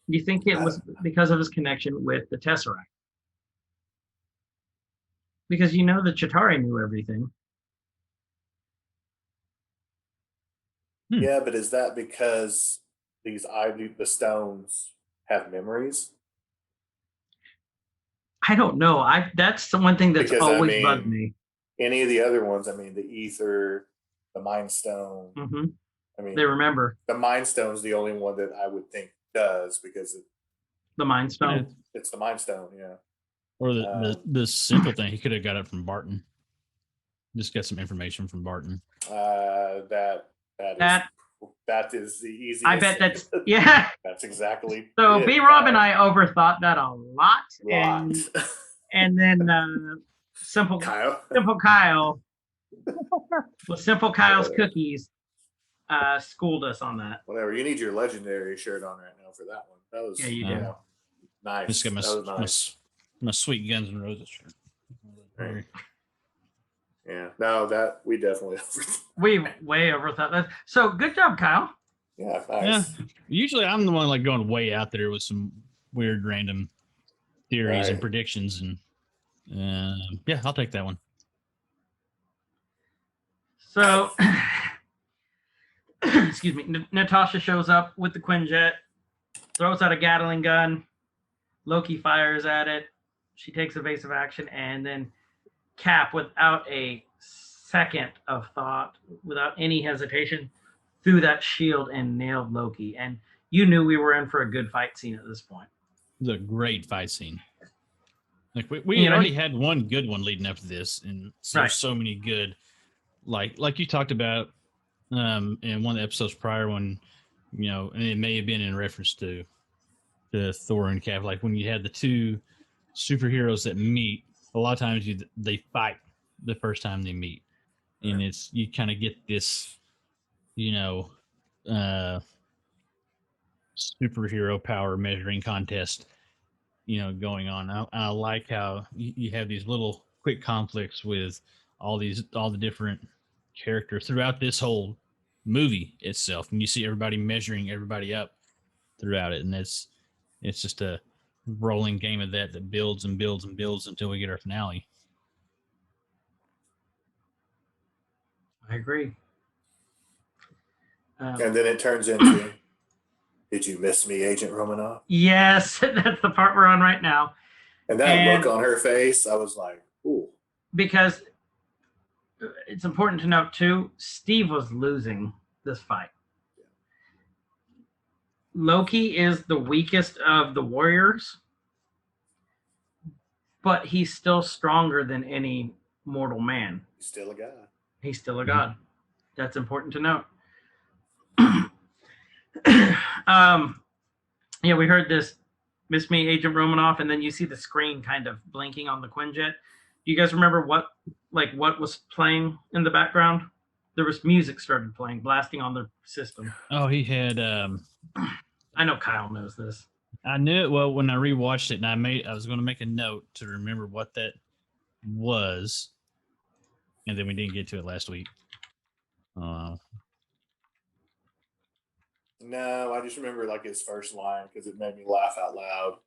Do you think it was because of his connection with the Tesseract? Because the Chitauri knew everything. Yeah, but is that because the stones have memories? I don't know. That's the one thing that's always bugged me. Any of the other ones, the ether, the Mind Stone. They remember. The Mind Stone's the only one that I would think does because the Mind Stone. It's the Mind Stone, yeah. Or the simple thing, he could have got it from Barton. Just got some information from Barton. That is the easiest. I bet that's That's exactly. So BRob and I overthought that a lot. And then Simple Kyle with Simple Kyle's cookies schooled us on that. Whatever. You need your legendary shirt on right now for that one. That was you do. Nice. Just got my sweet Guns N' Roses shirt. Right. Yeah. No, that we definitely we way overthought that. So good job, Kyle. Yeah, Yeah. nice. Usually I'm the one like going way out there with some weird random theories and Right. predictions, and yeah, I'll take that one. So, excuse me, Natasha shows up with the Quinjet, throws out a Gatling gun. Loki fires at it. She takes evasive action, and then Cap, without a second of thought, without any hesitation, threw that shield and nailed Loki. And you knew we were in for a good fight scene at this point. It was a great fight scene. Like we already had one good one leading up to this, and so many good, like you talked about in one of the episodes prior, when and it may have been in reference to Thor and Cap, like when you had the two superheroes that meet, a lot of times they fight the first time they meet, and it's you kind of get this superhero power measuring contest going on. I like how you have these little quick conflicts with all the different characters throughout this whole movie itself, and you see everybody measuring everybody up throughout it, and it's just a rolling game of that builds and builds and builds until we get our finale. I agree. And then it turns into, did you miss me, Agent Romanoff? Yes, that's the part we're on right now. And that look on her face, I was like, ooh. Because it's important to note, too, Steve was losing this fight. Loki is the weakest of the warriors, but he's still stronger than any mortal man. He's still a god. He's still a god. That's important to note. Yeah, we heard this, miss me, Agent Romanoff, and then you see the screen kind of blinking on the Quinjet. Do you guys remember what was playing in the background? There was music started playing, blasting on the system. Oh, he had I know Kyle knows this. I knew it well when I rewatched it, and I was going to make a note to remember what that was, and then we didn't get to it last week. No, I just remember like his first line because it made me laugh out loud.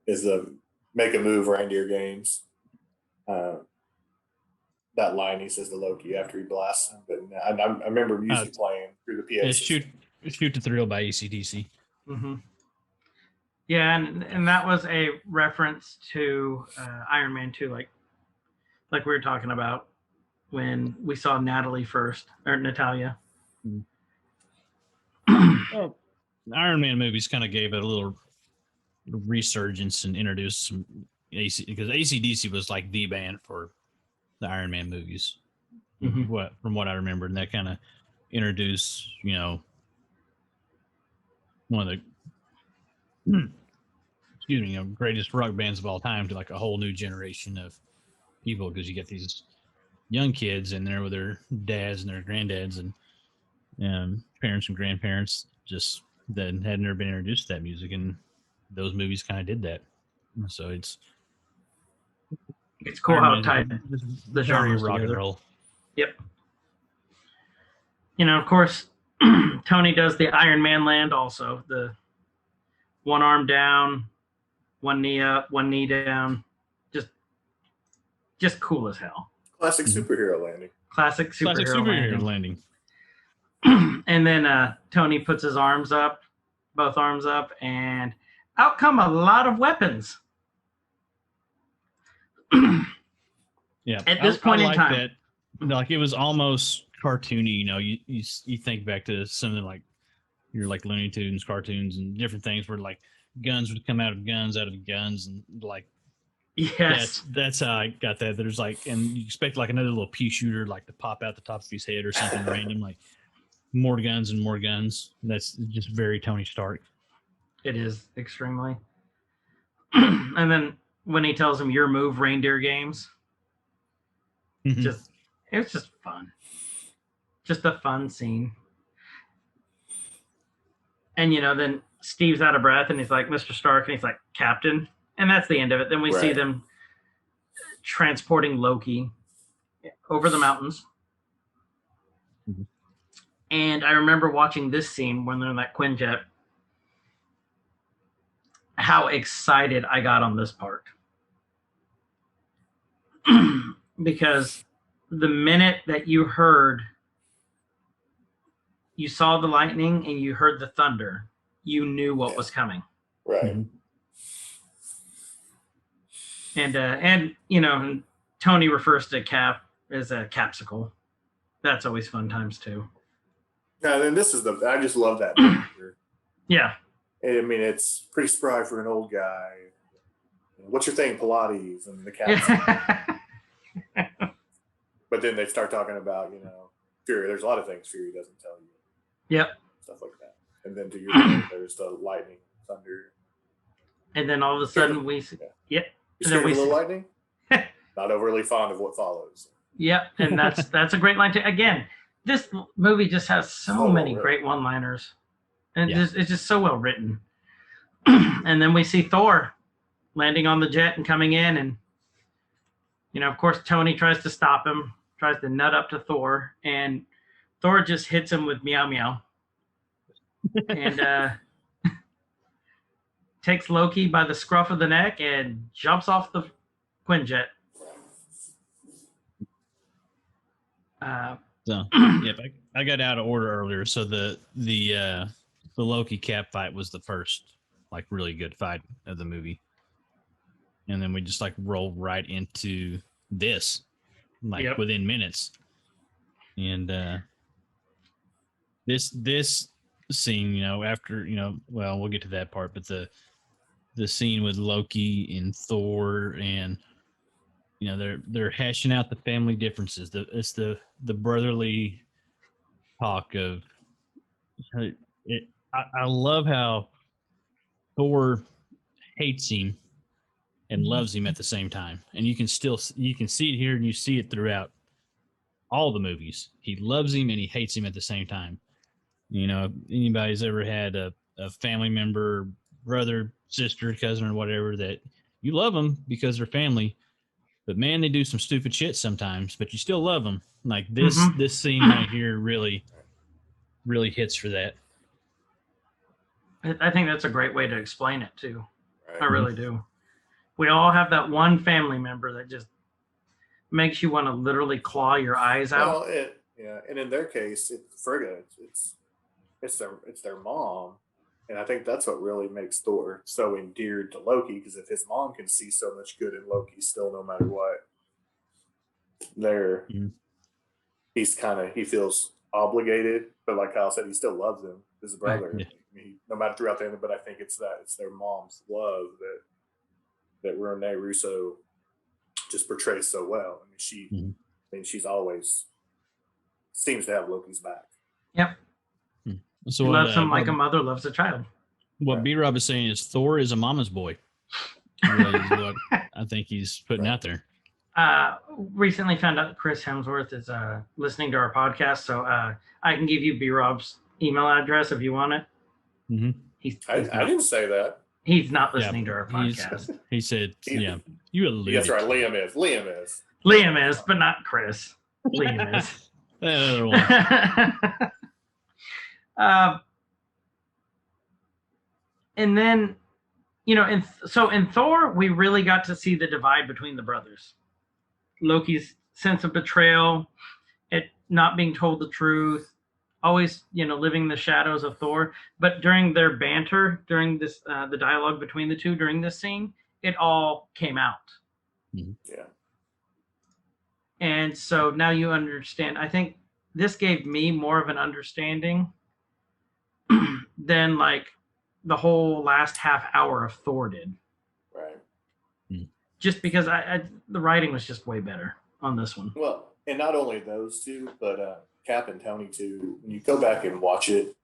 Is the make a move reindeer games. That line he says to Loki after he blasts him, but I remember music playing through the PA. Shoot to Thrill by AC/DC. Mm-hmm. Yeah, and that was a reference to Iron Man 2, like we were talking about when we saw Natalia. Well, the Iron Man movies kind of gave it a little resurgence and introduced some AC, because AC/DC was like the band for the Iron Man movies. Mm-hmm. From what I remember, and that kind of introduced one of the greatest rock bands of all time to like a whole new generation of people, because you get these young kids in there with their dads and their granddads and parents and grandparents just that had never been introduced to that music, and those movies kind of did that. So it's cool how tight the genre rock and roll. Yep. Of course, Tony does the Iron Man land also, the one arm down, one knee up, one knee down, just cool as hell. Classic superhero landing. Classic superhero landing. And then Tony puts his arms up, both arms up, and out come a lot of weapons. Yeah. At this point in time, that, like it was almost cartoony. You think back to something like your like Looney Tunes cartoons and different things where like guns would come out of guns, and like. Yes, that's how I got that. There's like, and you expect like another little pea shooter like to pop out the top of his head or something random, like more guns and more guns. That's just very Tony Stark. It is extremely. And then when he tells him your move, reindeer games, it's just fun. Just a fun scene. And then Steve's out of breath and he's like, Mr. Stark, and he's like, Captain. And that's the end of it. Then we see them transporting Loki over the mountains. Mm-hmm. And I remember watching this scene when they're in that Quinjet, how excited I got on this part. Because the minute that you saw the lightning and you heard the thunder, you knew what was coming. Right. And you know, Tony refers to Cap as a capsicle. That's always fun times too. Yeah, and then this is I just love that picture. Yeah. I mean, it's pretty spry for an old guy. What's your thing, Pilates and the capsule? But then they start talking about, you know, Fury. There's a lot of things Fury doesn't tell you. Yep. Stuff like that. And then to your point, there's the lightning, thunder. And then all of a sudden we see, yep. You scared of a little lightning? Not overly fond of what follows. Yep. And that's a great line too. Again, this movie just has so many great one-liners. And it's just so well written. And then we see Thor landing on the jet and coming in, and you know, of course, Tony tries to stop him, tries to nut up to Thor, and Thor just hits him with meow meow, and takes Loki by the scruff of the neck and jumps off the Quinjet. So, yep, I got out of order earlier. So the Loki Cap fight was the first like really good fight of the movie, and then we just like rolled right into this, like within minutes. And this scene, you know, after, you know, well, we'll get to that part, but the scene with Loki and Thor, and you know, they're hashing out the family differences. It's the brotherly talk of it. I love how Thor hates him and loves him at the same time, and you can see it here, and you see it throughout all the movies. He loves him and he hates him at the same time. You know, if anybody's ever had a family member, brother, sister, cousin, or whatever, that you love them because they're family, but man, they do some stupid shit sometimes, but you still love them. Like this scene right here really hits for that. I think that's a great way to explain it too. Right. I really do. We all have that one family member that just makes you want to literally claw your eyes out. Well, and in their case, Frigga, it's their mom, and I think that's what really makes Thor so endeared to Loki, because if his mom can see so much good in Loki, still, no matter what, he feels obligated, but like Kyle said, he still loves him, his brother. Yeah. I mean, no matter throughout the end, but I think it's their mom's love that Rene Russo just portrays so well. I mean, she's always seems to have Loki's back. Yep. So loves him like a mother loves a child. What BRob is saying is Thor is a mama's boy. Really is what I think he's putting out there. Recently found out Chris Hemsworth is listening to our podcast, so I can give you BRob's email address if you want it. I didn't say that. He's not listening to our podcast. He said, "Yeah, you alluded." That's right. Liam is, but not Chris. Liam is. Another one. And then, you know, in Thor, we really got to see the divide between the brothers. Loki's sense of betrayal, it not being told the truth, always, you know, living in the shadows of Thor. But during their banter, during this, the dialogue between the two during this scene, it all came out. Yeah. And so now you understand. I think this gave me more of an understanding than like the whole last half hour of Thor did. Right. Just because the writing was just way better on this one. Well, and not only those two, but Cap and Tony too. When you go back and watch it,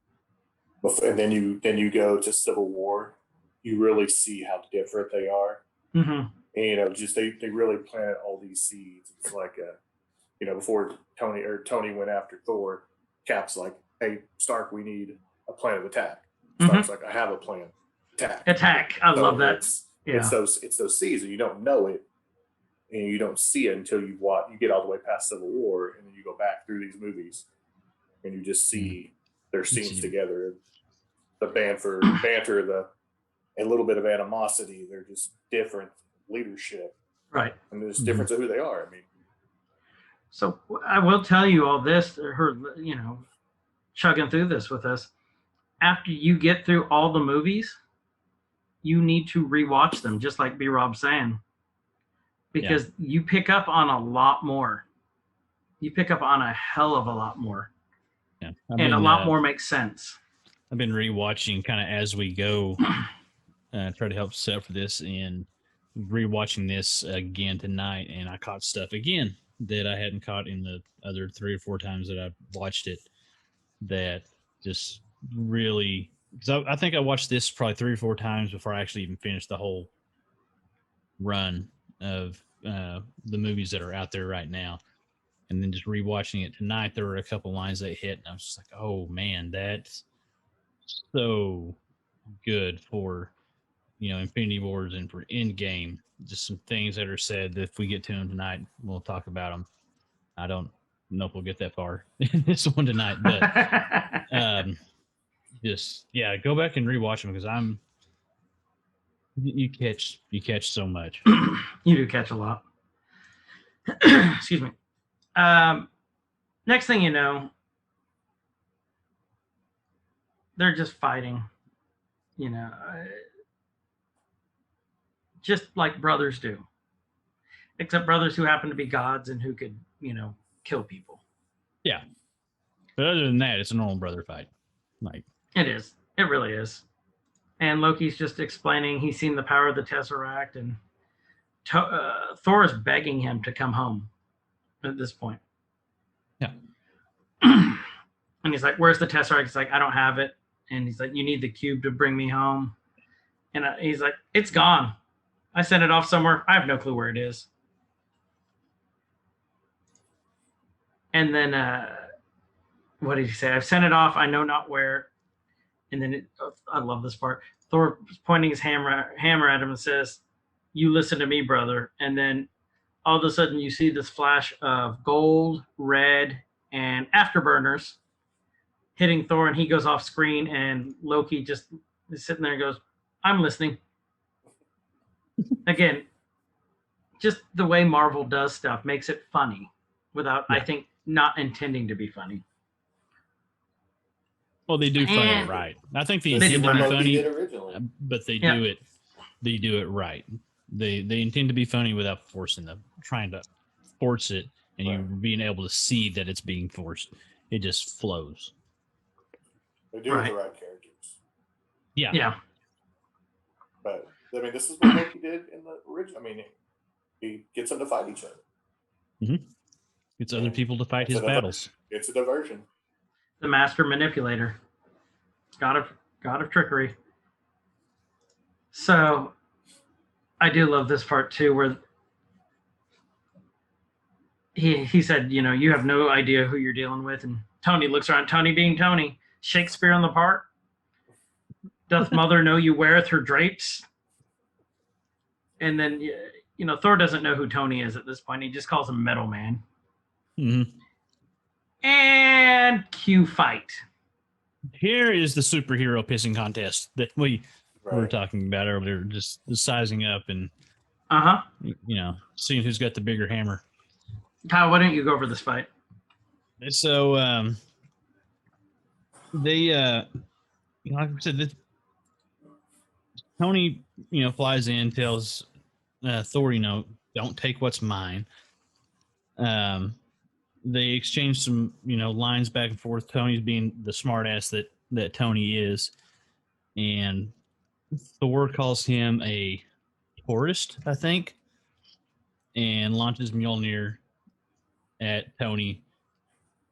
and then you go to Civil War, you really see how different they are. And you know, just they really planted all these seeds. It's like you know, before Tony went after Thor, Cap's like, "Hey, Stark, we need a plan of attack." Stark's like, "I have a plan. Attack." I love that. It's those seeds, and you don't know it, and you don't see it until you get all the way past Civil War, and then you go back through these movies, and you just see their scenes see. together, the banter, a little bit of animosity. They're just different leadership, Right. and there's difference of who they are. I mean, So I will tell you all this, her, chugging through this with us. After you get through all the movies, you need to rewatch them, just like BRob's saying, because you pick up on a lot more. You pick up on a hell of a lot more. Yeah. And a lot more makes sense. I've been rewatching kind of as we go, try to help set up for this, and rewatching this again tonight, and I caught stuff again that I hadn't caught in the other 3 or 4 times that I've watched it, that just really, because I think I watched this probably 3 or 4 times before I actually even finished the whole run of the movies that are out there right now. And then just rewatching it tonight, there were a couple lines that hit, and I was just like, oh man, that's so good for, Infinity Wars and for Endgame. Just some things that are said that if we get to them tonight, we'll talk about them. I don't know if we'll get that far in this one tonight, but go back and rewatch them, because you catch so much. You do catch a lot. Excuse me. Next thing you know, they're just fighting, just like brothers do, except brothers who happen to be gods and who could, kill people. Yeah. But other than that, it's a normal brother fight. Like, it is. It really is. And Loki's just explaining he's seen the power of the Tesseract, and Thor is begging him to come home at this point. Yeah. And he's like, where's the Tesseract? He's like, I don't have it. And he's like, you need the cube to bring me home. And he's like, it's gone. I sent it off somewhere. I have no clue where it is. And then, what did he say? I've sent it off. I know not where. And then I love this part. Thor is pointing his hammer at him and says, you listen to me, brother. And then all of a sudden you see this flash of gold, red, and afterburners hitting Thor, and he goes off screen, and Loki just is sitting there and goes, I'm listening. Again, just the way Marvel does stuff makes it funny without, I think, not intending to be funny. Well, they do funny And right. I think they they intend do to be Loki funny, did originally. but they do it. They do it right. They intend to be funny without forcing them, trying to force it, and you being able to see that it's being forced. It just flows. They do it with the right characters. Yeah. Yeah. But I mean, this is what Loki did in the original. I mean, he gets them to fight each other. Mm-hmm. It's other people to fight his battles. It's a diversion. The master manipulator. God of trickery. So I do love this part too, where he said, you have no idea who you're dealing with. And Tony looks around, Tony being Tony, Shakespeare on the part. Doth mother know you weareth her drapes? And then, Thor doesn't know who Tony is at this point. He just calls him Metal Man. Mm-hmm. And cue fight. Here is the superhero pissing contest that we were talking about earlier, just sizing up and, seeing who's got the bigger hammer. Kyle, why don't you go over this fight? So, they, like I said, Tony, flies in, tells Thor, don't take what's mine. They exchange some, lines back and forth. Tony's being the smartass that Tony is, and Thor calls him a tourist, I think, and launches Mjolnir at Tony.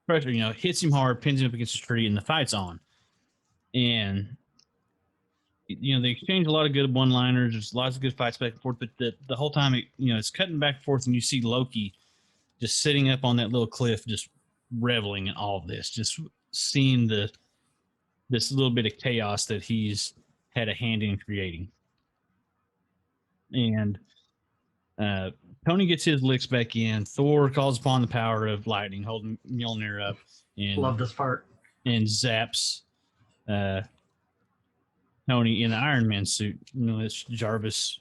Pressure, hits him hard, pins him up against a tree, and the fight's on. And they exchange a lot of good one-liners. There's lots of good fights back and forth, but the whole time, it's cutting back and forth, and you see Loki just sitting up on that little cliff, just reveling in all of this, just seeing this little bit of chaos that he's had a hand in creating. And Tony gets his licks back in. Thor calls upon the power of lightning, holding Mjolnir up. and Love this part. and zaps Tony in the Iron Man suit. It's Jarvis,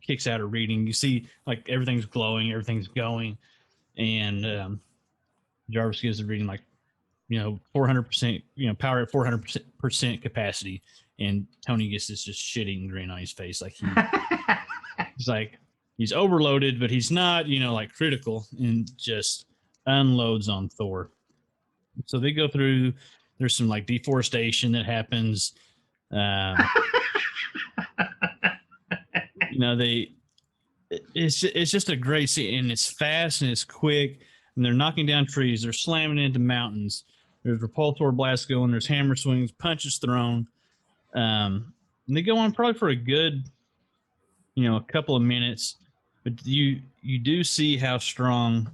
kicks out a reading. You see, like, everything's glowing, everything's going, and Jarvis gives the reading, like, 400%, power at 400% capacity, and Tony gets this just shitting grin on his face, like he's like, he's overloaded, but he's not, like, critical, and just unloads on Thor. So they go through. There's some, like, deforestation that happens. It's just a great scene, and it's fast and it's quick, and they're knocking down trees, they're slamming into mountains, there's repulsor blasts going, there's hammer swings, punches thrown, and they go on probably for a good a couple of minutes, but you do see how strong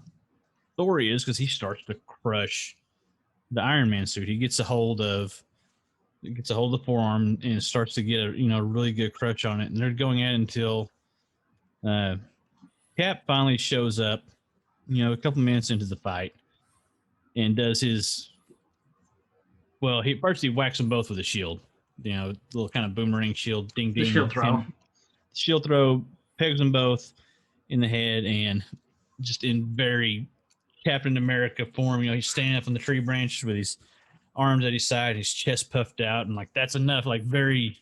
Thor is, because he starts to crush the Iron Man suit. He gets a hold of the forearm and starts to get a really good crutch on it, and they're going at it until Cap finally shows up, a couple minutes into the fight, and does his, well, he whacks them both with a shield, little kind of boomerang shield, ding ding. The shield throw. Shield throw, pegs them both in the head, and just in very Captain America form, he's standing up on the tree branch with his arms at his side, his chest puffed out, and, like, that's enough, like, very,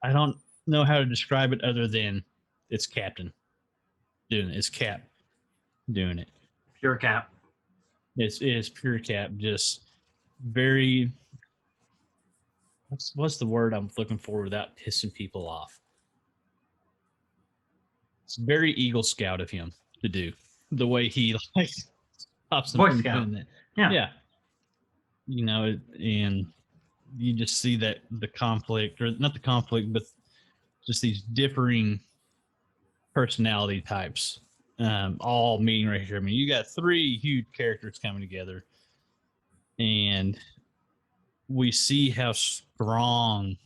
I don't know how to describe it other than it's Captain doing it. It's Cap doing it. Pure Cap. It's pure Cap. Just very. What's the word I'm looking for without pissing people off? It's very Eagle Scout of him to do the way he, like, pops them. Boy Scout. Yeah. And you just see that the conflict, or not the conflict, but just these differing personality types, all meeting right here. I mean, you got three huge characters coming together, and we see how strong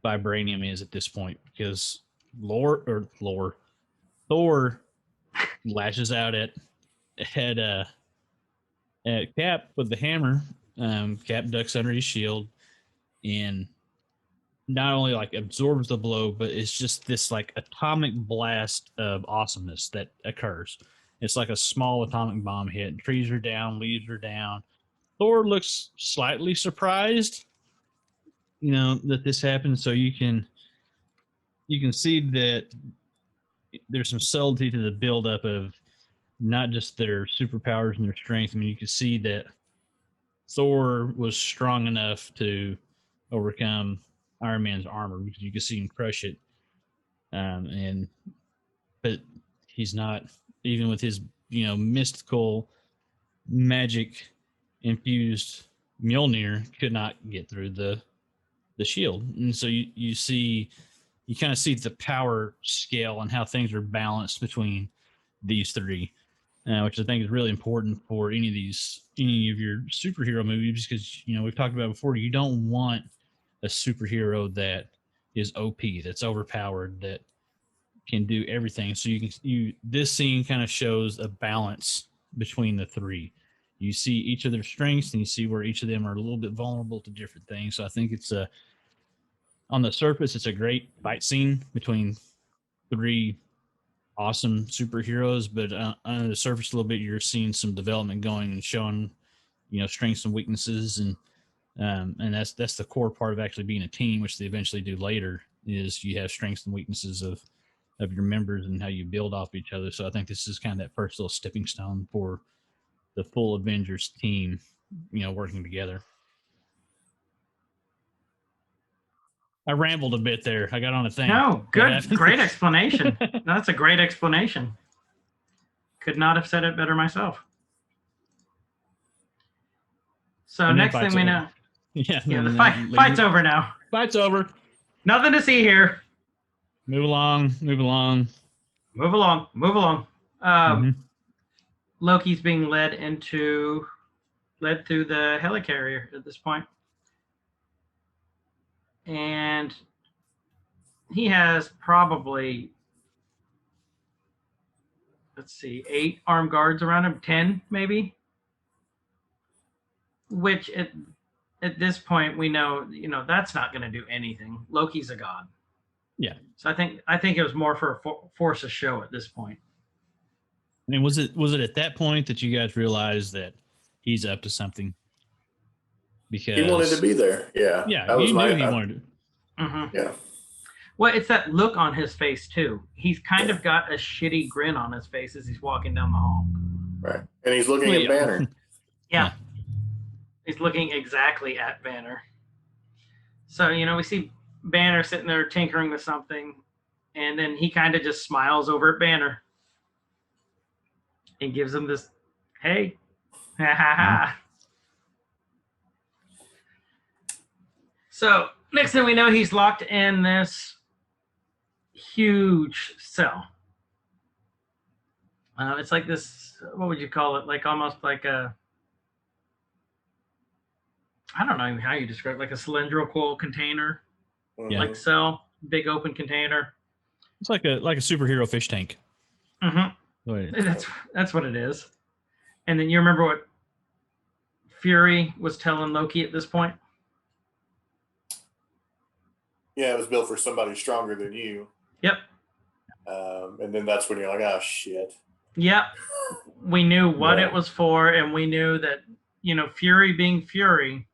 Vibranium is at this point, because Thor lashes out at Cap with the hammer. Cap ducks under his shield, and not only, like, absorbs the blow, but it's just this, like, atomic blast of awesomeness that occurs. It's like a small atomic bomb hit. Trees are down, leaves are down. Thor looks slightly surprised, that this happened. So you can see that there's some subtlety to the buildup of not just their superpowers and their strength. I mean, you can see that Thor was strong enough to overcome Iron Man's armor, because you can see him crush it. But he's not, even with his, mystical magic infused Mjolnir, could not get through the shield. And so you kind of see the power scale and how things are balanced between these three, which I think is really important for any of your superhero movies, because, we've talked about before, you don't want a superhero that is OP, that's overpowered, that can do everything. So this scene kind of shows a balance between the three. You see each of their strengths, and you see where each of them are a little bit vulnerable to different things. So I think on the surface, it's a great fight scene between three awesome superheroes, but under the surface a little bit, you're seeing some development going and showing, strengths and weaknesses, and that's the core part of actually being a team, which they eventually do later, is you have strengths and weaknesses of your members and how you build off each other. So I think this is kind of that first little stepping stone for the full Avengers team, working together. I rambled a bit there. I got on a thing. No, good. Great explanation. That's a great explanation. Could not have said it better myself. So next thing we know. Yeah, the fight's over now. Fight's over. Nothing to see here. Move along. Loki's being led through the helicarrier at this point. And he has probably, 8 armed guards around him, 10 maybe. which at this point we know, that's not going to do anything. Loki's a god. Yeah. So I think it was more for force of show at this point. I mean, was it at that point that you guys realized that he's up to something? Because He wanted to be there. Yeah. Yeah, That was you my. knew he wanted to. Mm-hmm. Yeah. Well, it's that look on his face too. He's kind of got a shitty grin on his face as he's walking down the hall. Right. And he's looking Well, at yeah. Banner. Yeah. He's looking exactly at Banner. So, we see Banner sitting there tinkering with something, and then he kind of just smiles over at Banner and gives him this, hey, ha ha ha. So, next thing we know, he's locked in this huge cell. It's like this, what would you call it? Like almost like a, I don't know how you describe it, like a cylindrical container, Yeah. like cell, big open container. It's like a superhero fish tank. Mm-hmm. That's what it is. And then you remember what Fury was telling Loki at this point? Yeah, it was built for somebody stronger than you. Yep. And then that's when you're like, oh, shit. Yep. We knew what Yeah. it was for, and we knew that, Fury being Fury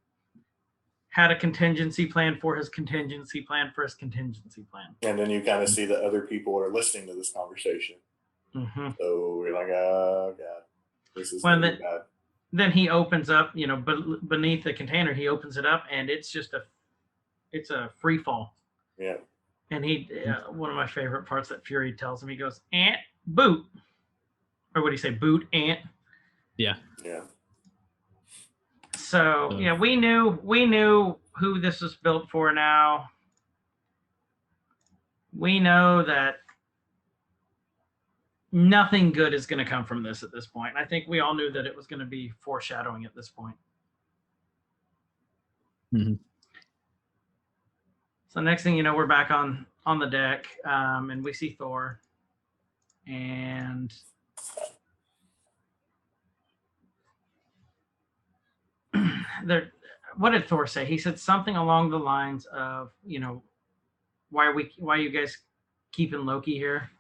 had a contingency plan for his contingency plan for his contingency plan. And then you kind of see that other people are listening to this conversation. Mm-hmm. So you're like, oh, God, this is Well, really bad. Then he opens up, beneath the container, he opens it up, and it's just it's a free fall. Yeah. And one of my favorite parts that Fury tells him, he goes, "Ant, boot." Or what do you say? Boot, ant. Yeah. Yeah. So, yeah, we knew who this was built for now. We know that nothing good is going to come from this at this point. I think we all knew that it was going to be foreshadowing at this point. Mm-hmm. So next thing you know, we're back on the deck, and we see Thor. And what did Thor say? He said something along the lines of, why are you guys keeping Loki here?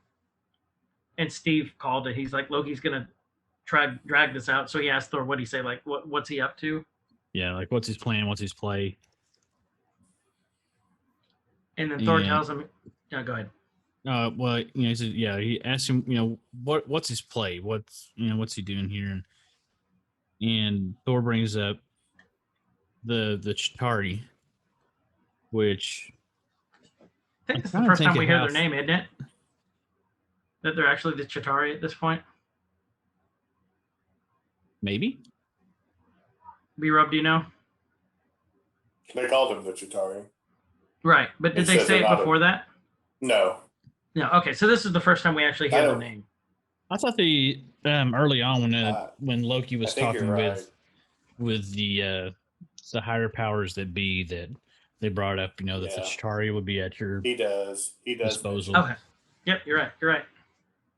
And Steve called it. He's like, Loki's gonna try to drag this out. So he asked Thor, what did he say? Like, what's he up to? Yeah, like what's his plan? What's his play? And then Thor tells him, "Yeah, go ahead." Well, he said, yeah, he asked him, what's his play? What's he doing here? And Thor brings up the Chitauri, which I think this is the first time we hear their name, isn't it? That they're actually the Chitauri at this point. Maybe. BRob, do you know? They called him the Chitauri. Right, but did It they says say it it on before that? No. No. Okay, so this is the first time we actually hear the name. I thought early on when Loki was I think talking you're right. with the higher powers that be, that they brought up, that the Yeah. Chitauri would be at your He does. disposal. Okay. Yep, you're right.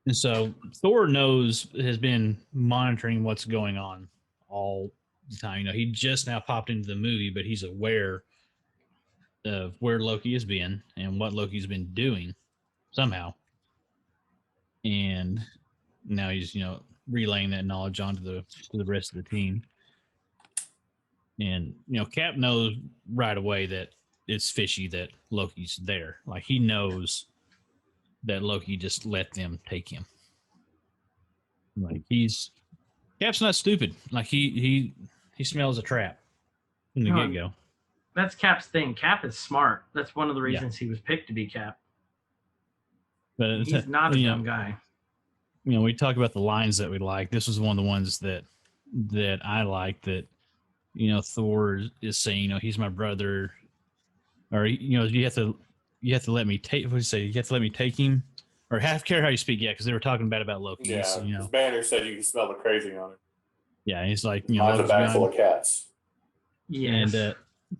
And so Thor has been monitoring what's going on all the time. He just now popped into the movie, but he's aware of where Loki has been and what Loki's been doing somehow. And now he's, relaying that knowledge onto the rest of the team. And, Cap knows right away that it's fishy that Loki's there. Like, he knows that Loki just let them take him. Like, Cap's not stupid. Like, he smells a trap from the get-go. That's Cap's thing. Cap is smart. That's one of the reasons he was picked to be Cap. But He's not a dumb guy. We talk about the lines that we like. This was one of the ones that I like, that, Thor is saying, he's my brother, or, you have to let me take, what do you say? You have to let me take him, or care how you speak. Yeah. Cause they were talking bad about Loki. Yeah. So, Banner said you can smell the crazy on it. yeah. He's like, Mine's a Loki's bag full beyond, of cats. Yes. and,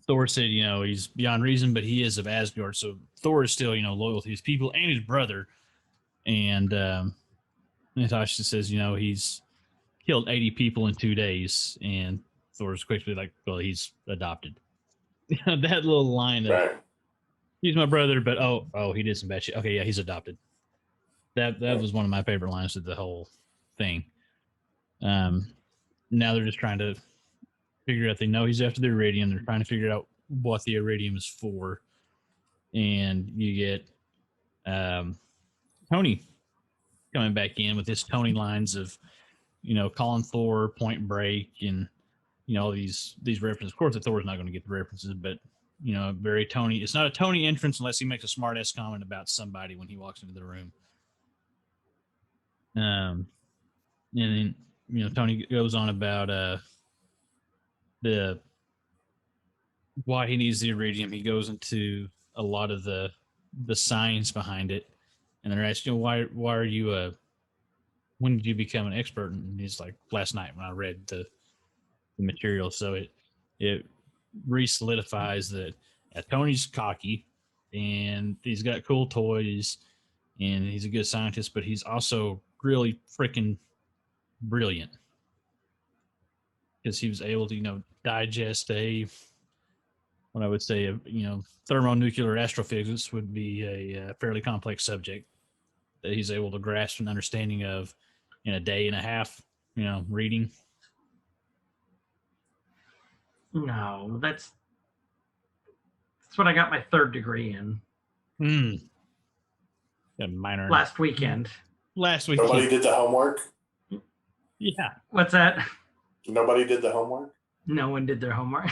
Thor said, he's beyond reason, but he is of Asgard. So Thor is still, loyal to his people and his brother. And Natasha says, he's killed 80 people in 2 days. And Thor's quickly like, well, he's adopted. That little line of, Right. he's my brother, but he did some bad shit. Okay, yeah, he's adopted. That was one of my favorite lines of the whole thing. Now they're just trying to figure out. They know he's after the iridium. They're trying to figure out what the iridium is for, and you get Tony coming back in with his Tony lines of, calling Thor Point Break and these references. Of course, the Thor's not going to get the references, but very Tony. It's not a Tony entrance unless he makes a smart ass comment about somebody when he walks into the room. And then Tony goes on about the why he needs the iridium. He goes into a lot of the science behind it, and they're asking, why are you when did you become an expert? And he's like, last night when I read the material. So it re-solidifies that Tony's cocky and he's got cool toys and he's a good scientist, but he's also really freaking brilliant because he was able to digest what I would say thermonuclear astrophysics would be a fairly complex subject that he's able to grasp an understanding of in a day and a half reading. No, that's what I got my 3rd degree in. A minor last weekend. Nobody did the homework? Yeah. What's that? Nobody did the homework? No one did their homework.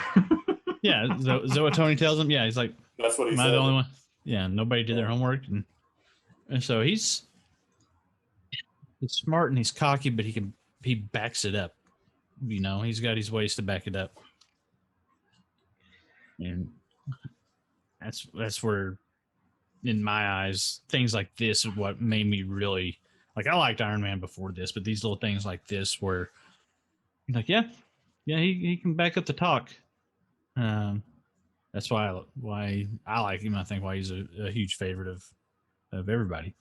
Yeah. Is that what Tony tells him? Yeah. He's like, that's what he said. Am I the only one? Yeah. Nobody did their homework. And so he's smart and he's cocky, but he backs it up. He's got his ways to back it up. And that's where, in my eyes, things like this is what made me really like. I liked Iron Man before this, but these little things like this, where you're like, yeah, he can back up the talk. That's why I like him. I think why he's a huge favorite of everybody.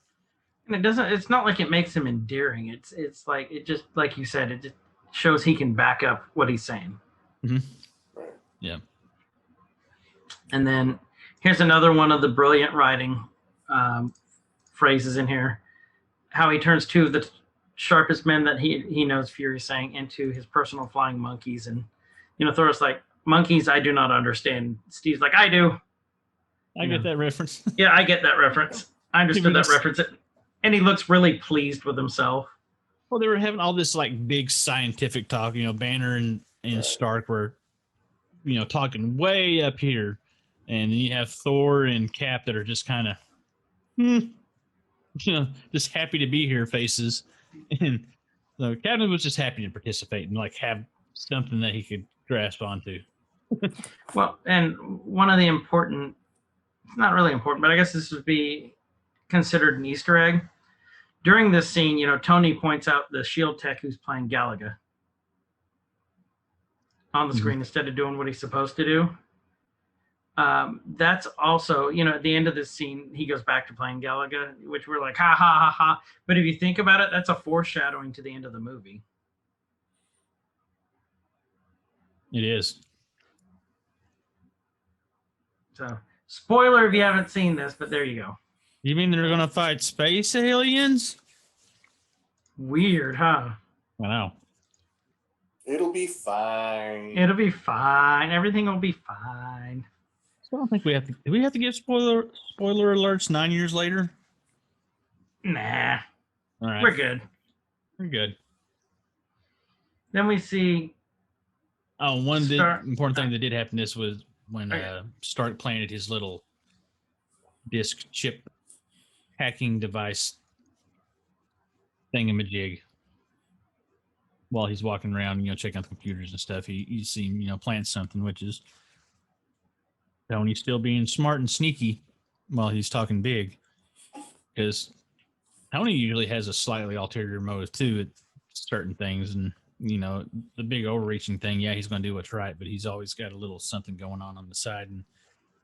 And it's not like it makes him endearing. It's like, it just, like you said, it just shows he can back up what he's saying. Mm-hmm. Yeah. And then here's another one of the brilliant writing phrases in here. How he turns 2 of the sharpest men that he knows, Fury saying, into his personal flying monkeys. And, Thor's like, monkeys, I do not understand. Steve's like, I do. I get that reference. Yeah, I get that reference. I understood that reference. And he looks really pleased with himself. Well, they were having all this like big scientific talk, Banner and Stark were, talking way up here. And then you have Thor and Cap that are just kind of, just happy to be here faces. And so Captain was just happy to participate and like have something that he could grasp onto. Well, and one of the important, it's not really important, but I guess this would be considered an Easter egg. During this scene, Tony points out the S.H.I.E.L.D. tech who's playing Galaga on the screen instead of doing what he's supposed to do. That's also, at the end of this scene, he goes back to playing Galaga, which we're like, ha, ha, ha, ha. But if you think about it, that's a foreshadowing to the end of the movie. It is. So, spoiler if you haven't seen this, but there you go. You mean they're going to fight space aliens? Weird, huh? I know. It'll be fine. It'll be fine. Everything will be fine. So I don't think we have to. Do we have to give spoiler alerts 9 years later? Nah. All right. We're good. We're good. Then we see. Oh, one important thing that did happen. This was when Stark planted his little disk chip hacking device thingamajig while he's walking around, checking out the computers and stuff. You see him, plant something, which is Tony still being smart and sneaky while he's talking big, because Tony usually has a slightly ulterior motive too at certain things, and the big overreaching thing, yeah, he's going to do what's right, but he's always got a little something going on the side, and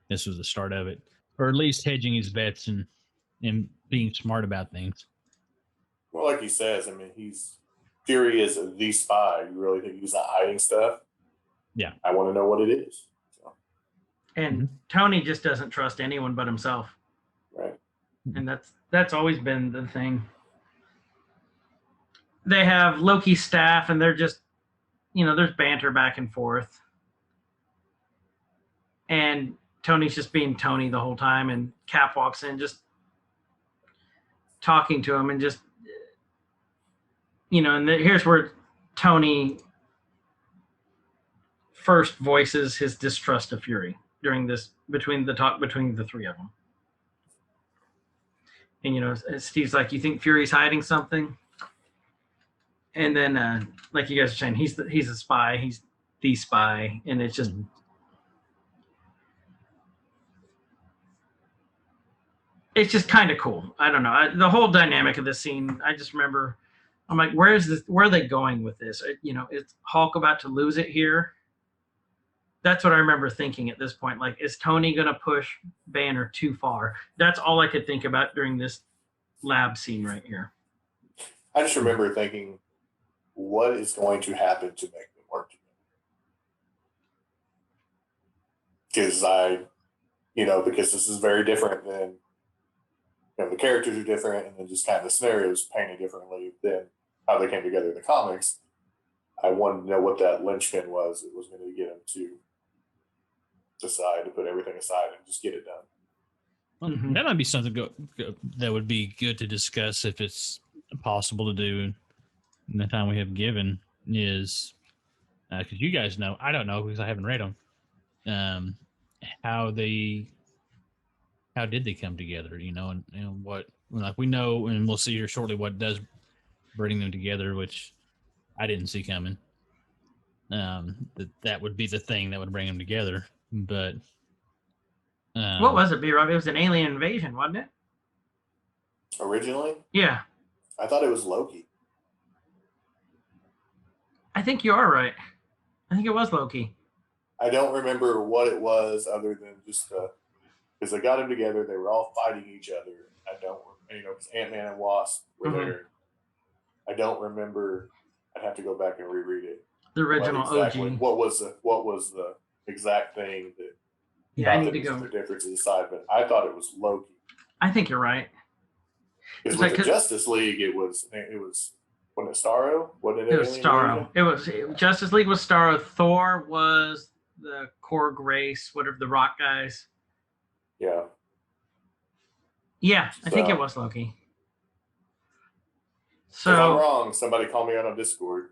this was the start of it, or at least hedging his bets and being smart about things. Well, like he says, I mean, Fury is the spy. You really think he's not hiding stuff? Yeah. I want to know what it is. So, And Tony just doesn't trust anyone but himself. right. And that's always been the thing. They have Loki's staff, and they're just, there's banter back and forth. And Tony's just being Tony the whole time, and Cap walks in just talking to him, and just, and here's where Tony first voices his distrust of Fury during this, between the three of them. And, Steve's like, you think Fury's hiding something? And then, like you guys are saying, he's a spy. He's the spy. And it's just, it's just kind of cool. I don't know. The whole dynamic of this scene, I just remember, I'm like, where are they going with this? Is Hulk about to lose it here? That's what I remember thinking at this point. Like, is Tony going to push Banner too far? That's all I could think about during this lab scene right here. I just remember thinking, what is going to happen to make them work together? Because this is very different than, the characters are different, and then just kind of the scenarios painted differently than how they came together in the comics. I wanted to know what that linchpin was. It was going to get them to decide to put everything aside and just get it done. Well, that might be something that would be good to discuss if it's possible to do in the time we have given, is because you guys know, I don't know because I haven't read them, how did they come together, and what, like, we know, and we'll see here shortly what does bring them together, which I didn't see coming. That would be the thing that would bring them together. But what was it, BRob? It was an alien invasion, wasn't it? Originally? Yeah. I thought it was Loki. I think you are right. I think it was Loki. I don't remember what it was other than just because they got them together. They were all fighting each other. I don't, because Ant-Man and Wasp were there. I don't remember. I'd have to go back and reread it. The original OG. What was the exact thing that? Yeah, I need to go. The difference aside, but I thought it was Loki. I think you're right. Because with the Justice League, it was wasn't it Starro? It was Starro. Justice League was Starro. Thor was the Korg race, whatever, the rock guys. Yeah. Yeah, I think it was Loki. So if I'm wrong, somebody call me out on Discord.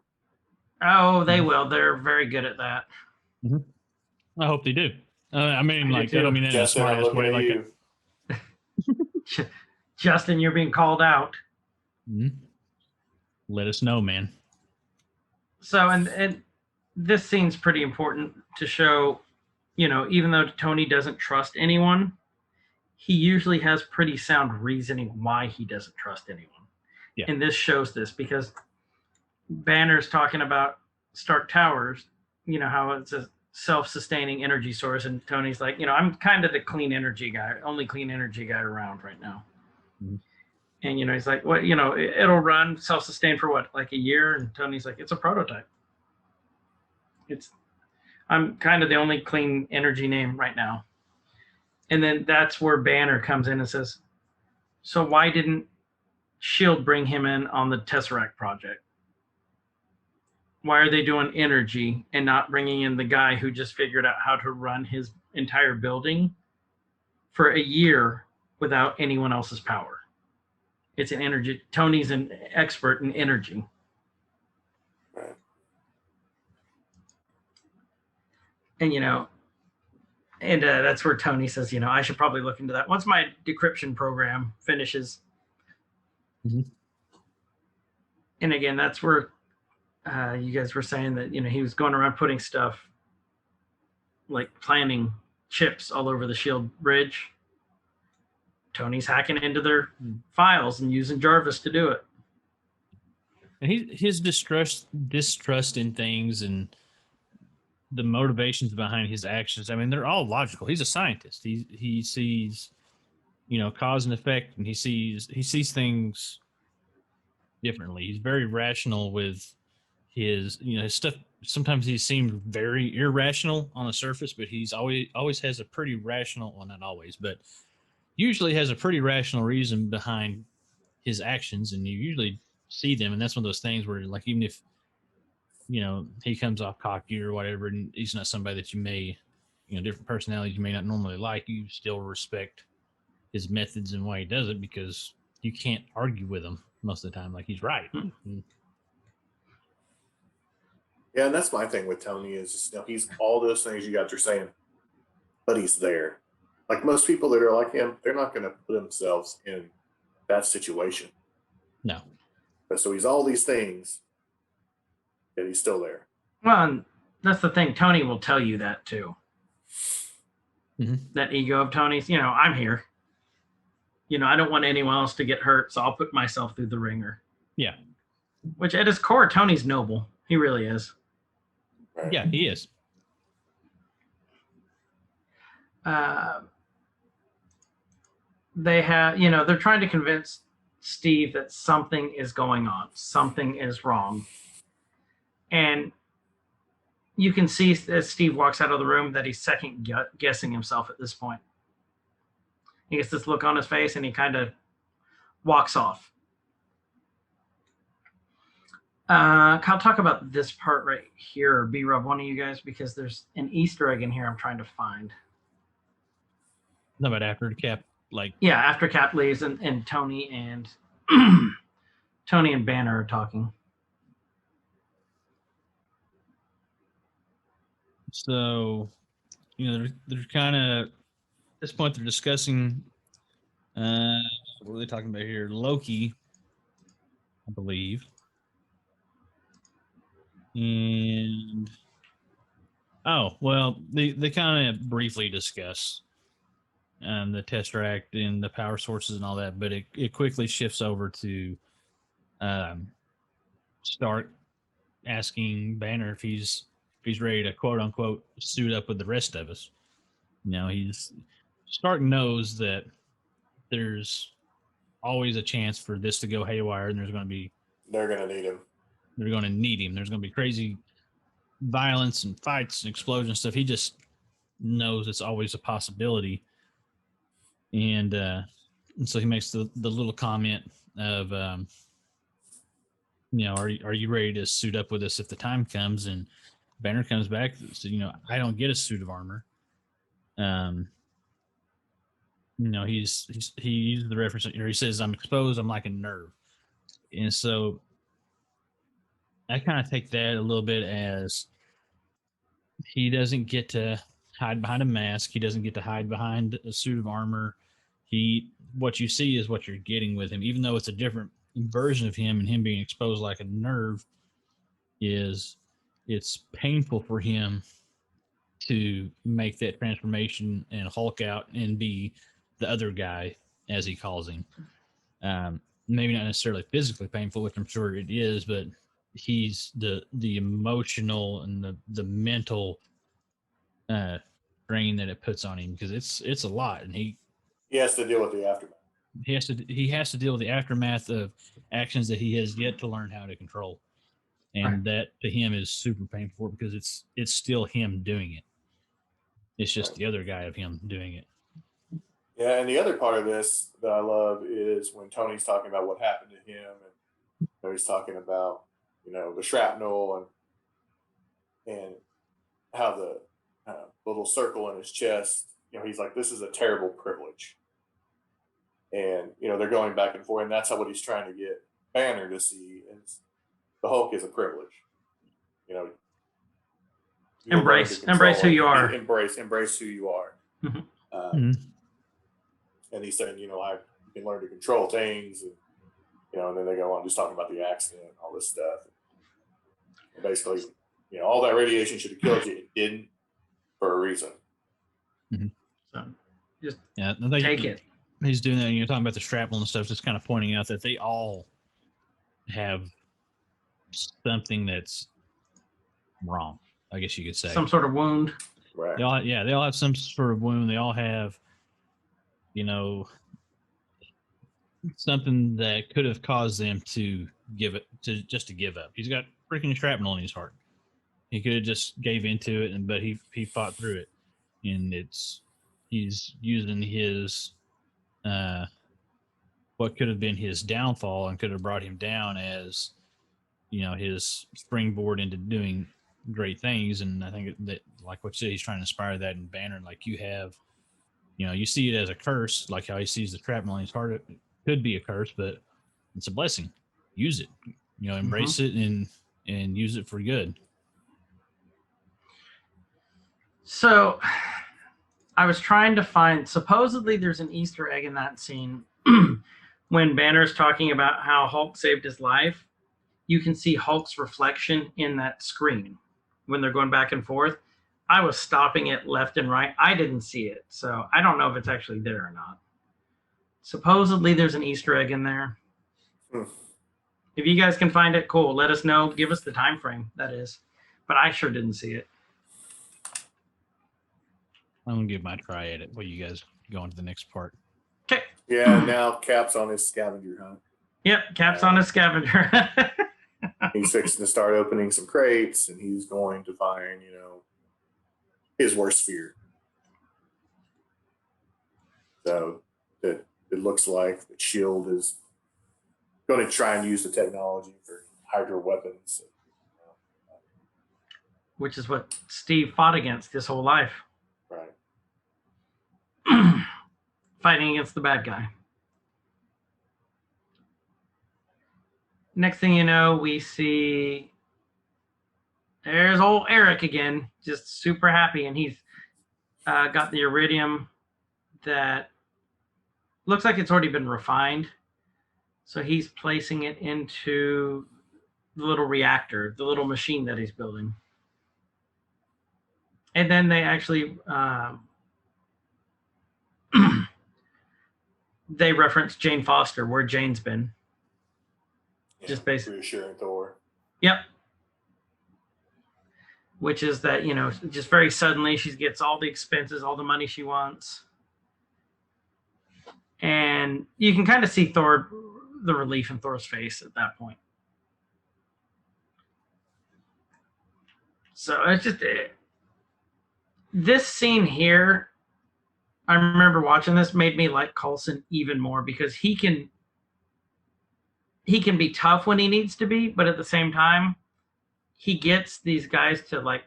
Oh, they will. They're very good at that. I hope they do. I mean, like, I don't mean that in a smart way. Like, Justin, you're being called out. Let us know, man. So, and this scene's pretty important to show, even though Tony doesn't trust anyone, he usually has pretty sound reasoning why he doesn't trust anyone. Yeah. And this shows this because Banner's talking about Stark Towers, how it's a self-sustaining energy source, and Tony's like, I'm kind of the clean energy guy, only clean energy guy around right now. And he's like, well, it'll run self-sustained for what, like a year? And Tony's like, it's a prototype. I'm kind of the only clean energy name right now. And then that's where Banner comes in and says, so why didn't SHIELD bring him in on the Tesseract project? Why are they doing energy and not bringing in the guy who just figured out how to run his entire building for a year without anyone else's power? It's an energy. Tony's an expert in energy. Right. And that's where Tony says, I should probably look into that once my decryption program finishes. And again, that's where you guys were saying that, he was going around putting stuff, like planting chips all over the SHIELD bridge. Tony's hacking into their files and using Jarvis to do it. And his distrust in things and the motivations behind his actions, I mean, they're all logical. He's a scientist. He sees, cause and effect, and he sees things differently. He's very rational with his his stuff. Sometimes he seems very irrational on the surface, but he's always has a pretty rational. Well, not always, but usually has a pretty rational reason behind his actions, and you usually see them. And that's one of those things where, like, even if he comes off cocky or whatever, and he's not somebody that you may, different personalities you may not normally like, you still respect his methods and why he does it, because you can't argue with him most of the time. Like, he's right. Yeah, and that's my thing with Tony is just, he's all those things you guys are saying, but he's there. Like most people that are like him, they're not going to put themselves in that situation. No. But so he's all these things, yet he's still there. Well, and that's the thing. Tony will tell you that too. Mm-hmm. That ego of Tony's, I'm here. I don't want anyone else to get hurt, so I'll put myself through the ringer. Yeah. Which at his core, Tony's noble. He really is. Right? Yeah, he is. They have, they're trying to convince Steve that something is going on, something is wrong. And you can see as Steve walks out of the room that he's second guessing himself at this point. He gets this look on his face and he kind of walks off. I'll talk about this part right here, BRob, one of you guys, because there's an Easter egg in here I'm trying to find. Not about after the Cap, Yeah, after Cap leaves and Tony and Tony and Banner are talking. So, they're kind of, at this point, they're discussing, what are they talking about here? Loki, I believe. And, they kind of briefly discuss the Tesseract and the power sources and all that, but it quickly shifts over to Stark asking Banner if he's ready to quote unquote suit up with the rest of us. Stark knows that there's always a chance for this to go haywire, and they're going to need him. They're going to need him. There's going to be crazy violence and fights and explosion stuff. He just knows it's always a possibility. And so he makes the little comment of, are you ready to suit up with us if the time comes? And Banner comes back. So, I don't get a suit of armor. He uses the reference, or he says, I'm exposed. I'm like a nerve. And so I kind of take that a little bit as he doesn't get to hide behind a mask. He doesn't get to hide behind a suit of armor. What you see is what you're getting with him, even though it's a different version of him, and him being exposed like a nerve it's painful for him to make that transformation and Hulk out and be the other guy, as he calls him. Maybe not necessarily physically painful, which I'm sure it is, but he's the emotional and the mental strain that it puts on him, because it's a lot, and he has to deal with the aftermath. He has to deal with the aftermath of actions that he has yet to learn how to control, and that to him is super painful because it's still him doing it. It's just the other guy of him doing it. Yeah, and the other part of this that I love is when Tony's talking about what happened to him, and he's talking about the shrapnel and how the little circle in his chest. He's like, this is a terrible privilege. And, they're going back and forth, and that's what he's trying to get Banner to see is the Hulk is a privilege. Embrace who you are. Embrace who you are. Mm-hmm. And he's saying, I can learn to control things, and and then they go on just talking about the accident and all this stuff. And basically, all that radiation should have killed you. It didn't, for a reason. Mm-hmm. So just take it. He's doing that, and you're talking about the shrapnel and stuff, just kind of pointing out that they all have something that's wrong, I guess you could say. Some sort of wound. Right. They all have some sort of wound. They all have, something that could have caused them to give up. He's got freaking shrapnel in his heart. He could have just gave into it, but he fought through it, and he's using his what could have been his downfall and could have brought him down as his springboard into doing great things. And I think that, like what you said, he's trying to inspire that in Banner. Like you have, you see it as a curse, like how he sees the shrapnel in his heart. It could be a curse, but it's a blessing. Use it, embrace it and use it for good. So I was trying to find, supposedly there's an Easter egg in that scene when Banner's talking about how Hulk saved his life. You can see Hulk's reflection in that screen when they're going back and forth. I was stopping it left and right. I didn't see it, so I don't know if it's actually there or not. Supposedly there's an Easter egg in there. If you guys can find it, cool. Let us know. Give us the time frame, that is. But I sure didn't see it. I'm gonna give my try at it while you guys go on to the next part. Okay. Yeah, now Cap's on his scavenger hunt. Yep, Cap's on his scavenger. He's fixing to start opening some crates, and he's going to find, his worst fear. So it looks like the Shield is going to try and use the technology for Hydra weapons. Which is what Steve fought against his whole life. Right. Fighting against the bad guy. Next thing you know, we see there's old Eric again, just super happy, and he's got the iridium that looks like it's already been refined. So he's placing it into the little reactor, the little machine that he's building. And then they actually they reference Jane Foster, where Jane's been. Yeah, Just basically reassuring Thor. Yep. Which is that, just very suddenly she gets all the expenses, all the money she wants. And you can kind of see the relief in Thor's face at that point. So it's just this scene here, I remember watching this, made me like Coulson even more, because he can be tough when he needs to be, but at the same time, he gets these guys to like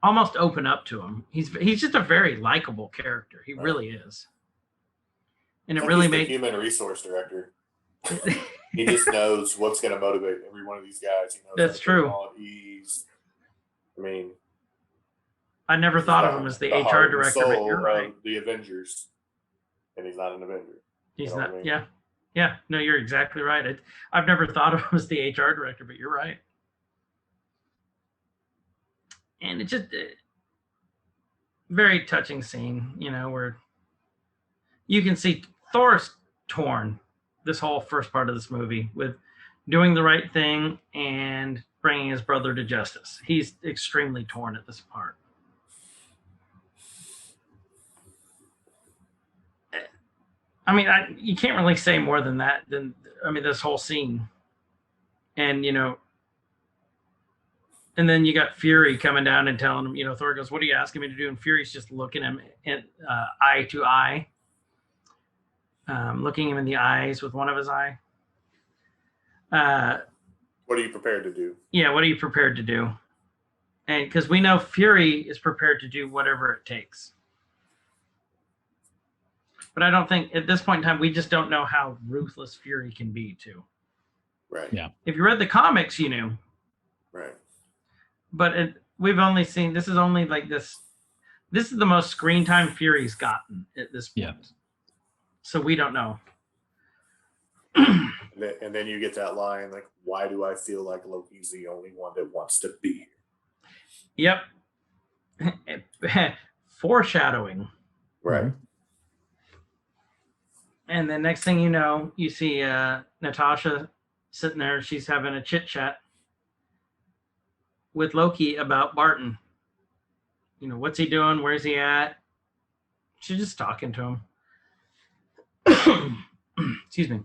almost open up to him. He's just a very likable character. He really is. And it really made the human resource director. He just knows what's going to motivate every one of these guys. He knows that's true. I never thought of him as the HR director, but you're right. The Avengers, and he's not an Avenger. He's not. I mean? Yeah. No, you're exactly right. I've never thought of him as the HR director, but you're right. And it's just a very touching scene, where you can see Thor's torn this whole first part of this movie with doing the right thing and bringing his brother to justice. He's extremely torn at this part. I mean, you can't really say more than that. This whole scene. And, and then you got Fury coming down and telling him, Thor goes, "What are you asking me to do?" And Fury's just looking him eye to eye. Looking him in the eyes with one of his eye. What are you prepared to do? Yeah, what are you prepared to do? And because we know Fury is prepared to do whatever it takes. But I don't think at this point in time, we just don't know how ruthless Fury can be too. Right. Yeah. If you read the comics, you knew. Right. But we've only seen, this is only like this. This is the most screen time Fury's gotten at this point. Yeah. So we don't know. And then you get that line, like, "Why do I feel like Loki's the only one that wants to be here?" Yep. Foreshadowing. Right. And then next thing you know, you see Natasha sitting there. She's having a chit chat with Loki about Barton. What's he doing? Where's he at? She's just talking to him. excuse me.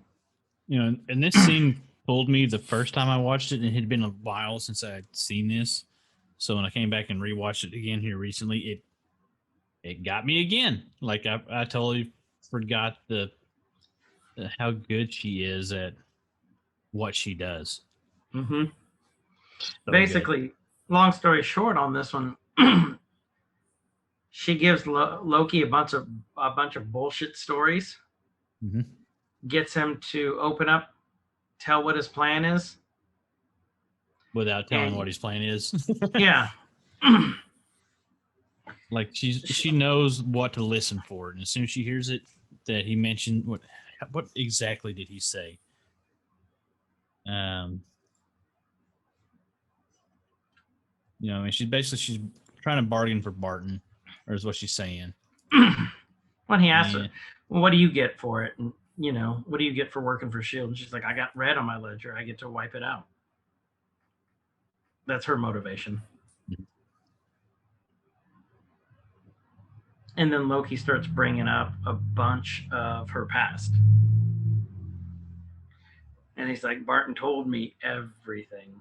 You know, and this scene pulled me the first time I watched it, and it had been a while since I had seen this. So when I came back and rewatched it again here recently, it got me again. Like I totally forgot the how good she is at what she does. Mm-hmm. So Basically, long story short on this one, she gives Loki a bunch of bullshit stories, good. gets him to open up, tell what his plan is. Without telling And- what his plan is. Yeah. Like she knows what to listen for, and as soon as she hears it, that he mentioned what exactly did he say? You know, and she's trying to bargain for Barton, or is what she's saying. When he asks Yeah. her, well, what do you get for it? And, you know, what do you get for working for S.H.I.E.L.D.? And she's like, I got red on my ledger. I get to wipe it out. That's her motivation. And then Loki starts bringing up a bunch of her past. And he's like, Barton told me everything.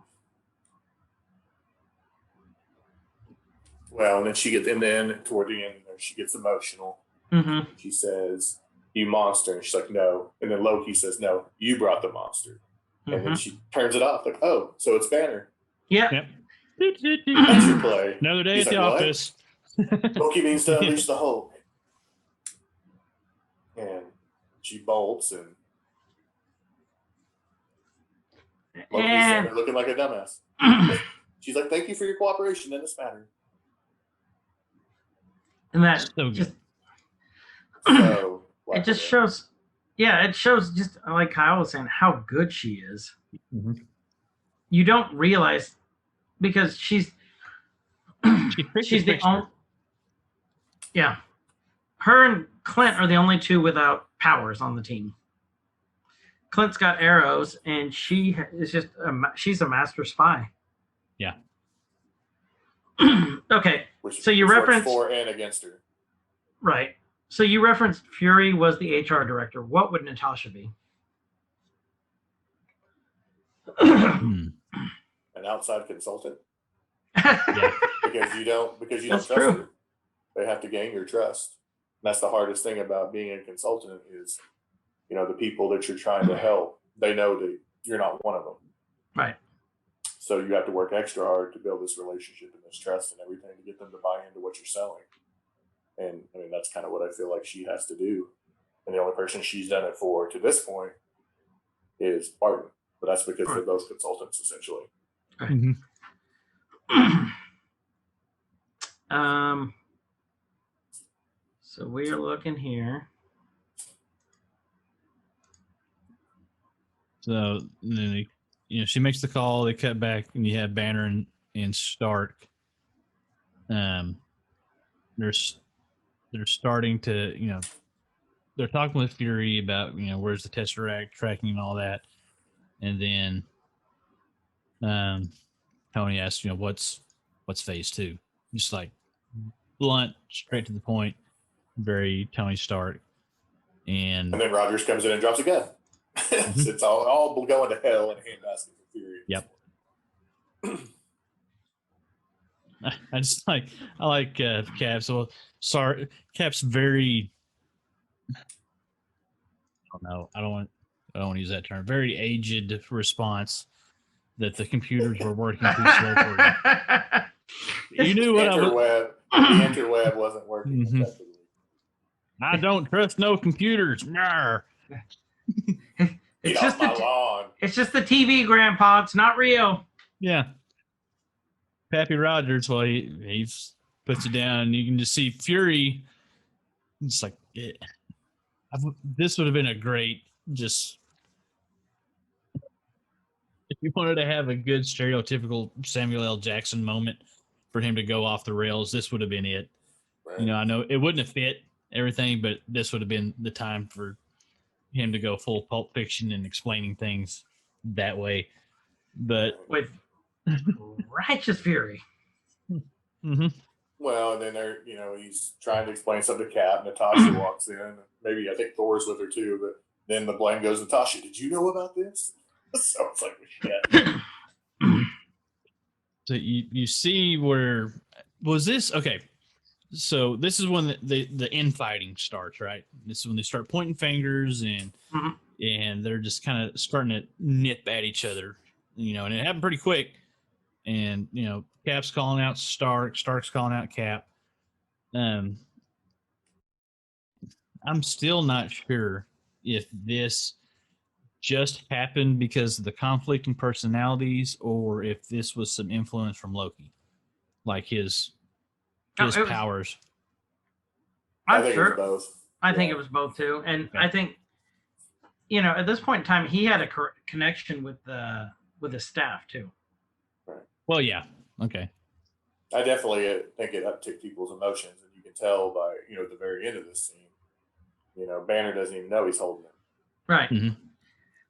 Well, and then toward the end, she gets emotional. Mm-hmm. She says, "You monster!" And she's like, "No." And then Loki says, "No, you brought the monster." And then she turns it off, like, "Oh, so it's Banner." Yeah. Yep. That's your play. Another day He's at the like, "What?" office. Loki means to unleash the Hulk. And she bolts, and Loki's And looking like a dumbass. She's like, "Thank you for your cooperation in this matter." that So just So it just shows, it shows just like Kyle was saying, how good she is. Mhm. You don't realize because she's the only. Yeah, her and Clint are the only two without powers on the team. Clint's got arrows, and she is just she's a master spy. Yeah. Okay, which, so you which works referenced for and against her. right. So you referenced Fury was the HR director. What would Natasha be? Hmm. An outside consultant. Yeah. because you don't That's trust true. her. They have to gain your trust. And that's the hardest thing about being a consultant is, you know, the people that you're trying to help, they know that you're not one of them. Right. So you have to work extra hard to build this relationship and this trust and everything to get them to buy into what you're selling. And I mean, that's kind of what I feel like she has to do. And the only person she's done it for to this point is Barton. But that's because they're both consultants, essentially. Mhm. So we're looking here. So then she makes the call. They cut back, and you have Banner and Stark. They're starting to, they're talking with Fury about, where's the Tesseract tracking and all that. And then Tony asks, what's phase 2? Just like blunt, straight to the point, very Tony Stark. And then Rogers comes in and drops a gun. So it's all going to hell in a handbasket for Fury. Yep. I like Cap's. Well, sorry, Cap's very. I don't know. I don't want to use that term. Very aged response that the computers were working too slow for you. You knew what I was. The interweb wasn't working effectively. I don't trust no computers. Narr. It's Get off my lawn. It's just the TV, Grandpa. It's not real. Yeah. Pappy Rogers, well, he puts it down, and you can just see Fury. It's like, this would have been a great, just, if you wanted to have a good stereotypical Samuel L. Jackson moment for him to go off the rails, this would have been it. Right. I know it wouldn't have fit everything, but this would have been the time for him to go full Pulp Fiction and explaining things that way. But with righteous fury. Mm-hmm. Well, and then he's trying to explain something to Cap. Natasha walks in. Maybe I think Thor's with her too, but Then the blame goes to Tasha. Did you know about this? So it's like, shit. So you see where was this? Okay, so this is when the infighting starts, right? This is when they start pointing fingers and they're just kind of starting to nip at each other, and it happened pretty quick. And Cap's calling out Stark, Stark's calling out Cap. I'm still not sure if this just happened because of the conflicting personalities, or if this was some influence from Loki, like his powers. I think it was both. I think it was both too, and okay. I think at this point in time he had a connection with the staff too. Right. Well, yeah, okay. I definitely think it upticked people's emotions, and you can tell by at the very end of this scene. Banner doesn't even know he's holding it. Right. Mm-hmm.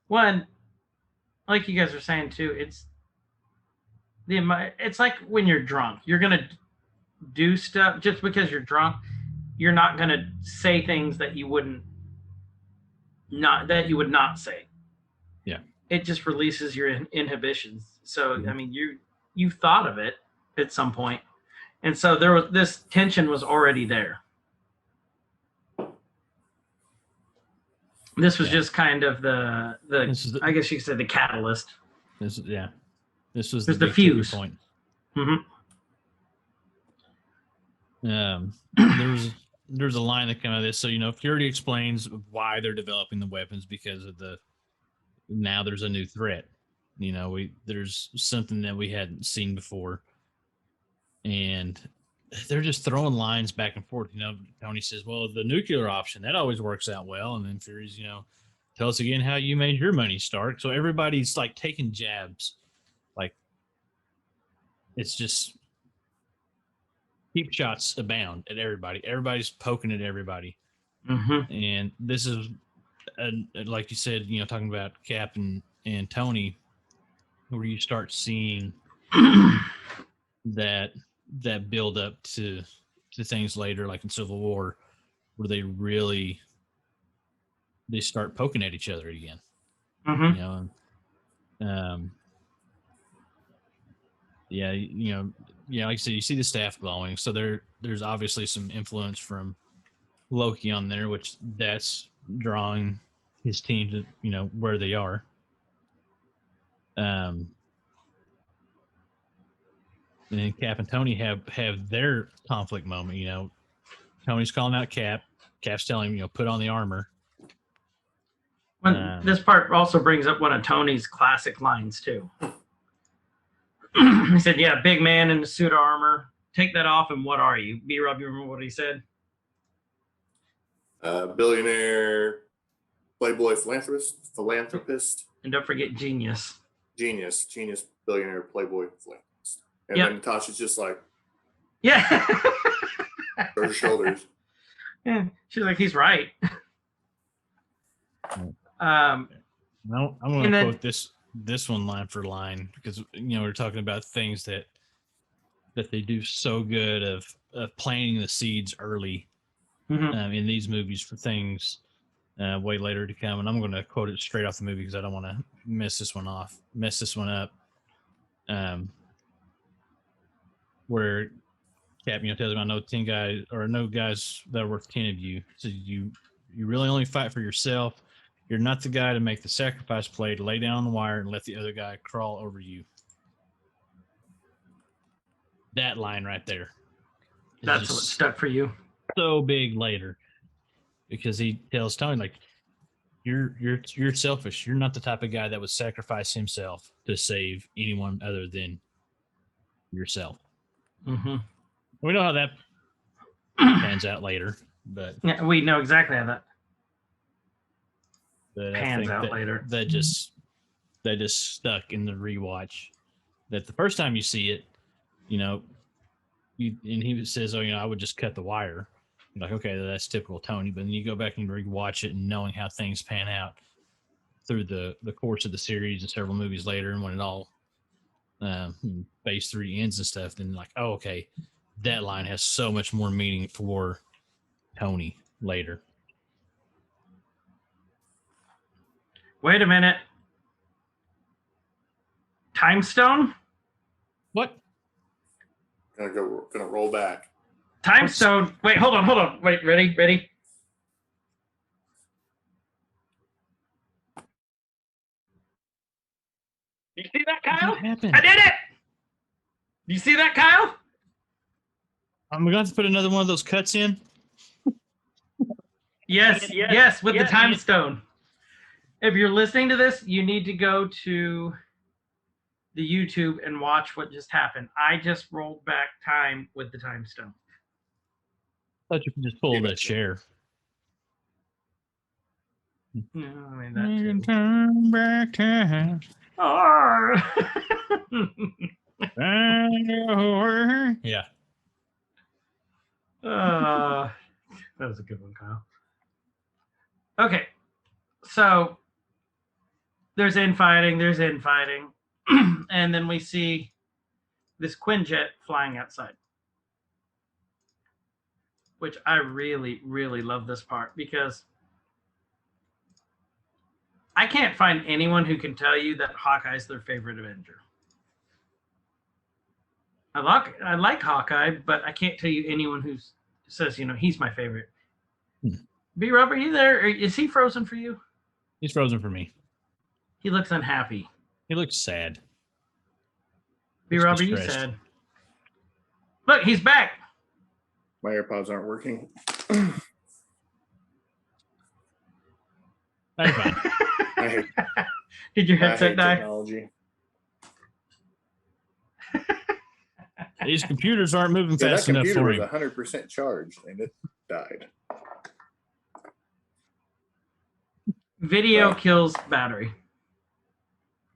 Well, and like you guys are saying too, it's like when you're drunk, you're gonna do stuff just because you're drunk. You're not gonna say things that you would not say. Yeah. It just releases your inhibitions. So I mean, you thought of it at some point, and so there was this tension was already there. This was just kind of the I guess you could say the catalyst. This was the fuse point. Mm-hmm. There's a line that came out of this. So Fury explains why they're developing the weapons because of now there's a new threat. There's something that we hadn't seen before, and they're just throwing lines back and forth. Tony says, well, the nuclear option, that always works out well. And then Fury's, tell us again how you made your money, Stark. So everybody's like taking jabs. Like, it's just cheap shots abound at everybody. Everybody's poking at everybody. Mm-hmm. And this is, like you said, talking about Cap and Tony, where you start seeing that build up to things later, like in Civil War, where they start poking at each other again. Mm-hmm. Like I said, you see the staff glowing, so there's obviously some influence from Loki on there, which that's drawing his team to where they are. And then Cap and Tony have their conflict moment. Tony's calling out Cap. Cap's telling him, put on the armor. This part also brings up one of Tony's classic lines too. He said, "Yeah, big man in the suit of armor. Take that off, and what are you?" BRob, you remember what he said? Billionaire, playboy, philanthropist. And don't forget genius. Genius, billionaire, playboy, philanthropist. And then Natasha's just like, yeah, her shoulders. Yeah, she's like, he's right. I'm going to quote this one line for line, because we're talking about things that they do so good of planting the seeds early in these movies for things way later to come. And I'm going to quote it straight off the movie because I don't want to mess this one up. Where Cap, tells him, I know 10 guys, or no guys that are worth 10 of you. So you really only fight for yourself. You're not the guy to make the sacrifice play, to lay down on the wire and let the other guy crawl over you. That line right there. That's what stuck for you. So big later, because he tells Tony, like, you're selfish. You're not the type of guy that would sacrifice himself to save anyone other than yourself. Mm-hmm. We know how that pans out later, but yeah, we know exactly how that pans out later. That just stuck in the rewatch. That the first time you see it, and he says, "Oh, I would just cut the wire." I'm like, okay, that's typical Tony. But then you go back and rewatch it, and knowing how things pan out through the course of the series and several movies later, and when it all phase 3 ends and stuff, then like, oh, okay, that line has so much more meaning for Tony later. Wait a minute. Time Stone? What? Gonna roll back. Time Stone. Wait, hold on. Wait, ready? You see that, Kyle? What happened? I did it! You see that, Kyle? I'm going to put another one of those cuts in. Yes, with the Time Stone. If you're listening to this, you need to go to the YouTube and watch what just happened. I just rolled back time with the Time Stone. I thought you could just pull that share. No, I mean You can that turn back time. too. Yeah. That was a good one, Kyle. Okay, so there's infighting, and then we see this Quinjet flying outside, which I really, really love this part because I can't find anyone who can tell you that Hawkeye's their favorite Avenger. I like Hawkeye, but I can't tell you anyone who says, he's my favorite. BRob, are you there? Is he frozen for you? He's frozen for me. He looks unhappy. He looks sad. BRob, are you sad? Look, he's back. My AirPods aren't working. You're fine. I hate, Did your I headset hate die? technology. These computers aren't moving Yeah, that fast enough computer for was him. 100% charged and it died. Video Right. kills battery.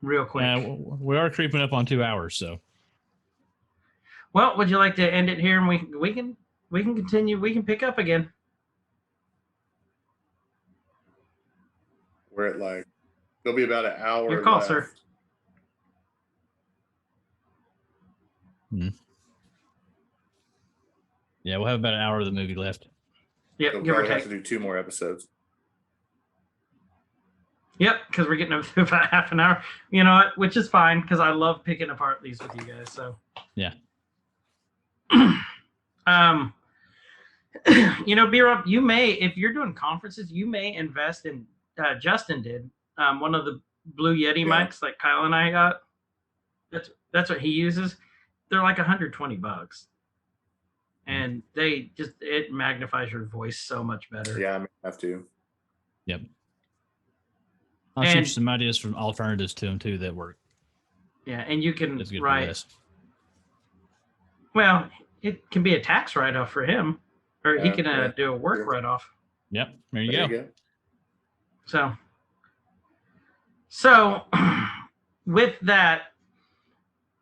Real quick. We are creeping up on 2 hours, so. Well, would you like to end it here and we can continue? We can pick up again. We're at like, there'll be about an hour Your call, left. sir. Yeah, we'll have about an hour of the movie left. Yep, We'll give or probably have take. to do 2 more episodes. Yep, because we're getting up to about half an hour. You know what? Which is fine because I love picking apart these with you guys. So Yeah. BRob, you may, if you're doing conferences, you may invest in. Justin did one of the Blue Yeti mics like Kyle and I got. That's what he uses. They're like $120, and it magnifies your voice so much better. Yeah, I may have to. Yep. I'll shoot you some ideas from alternatives to them too that work. Yeah, and you can That's good for write. this. Well, it can be a tax write-off for him, or he can do a work write-off. Yep. There you go. So with that,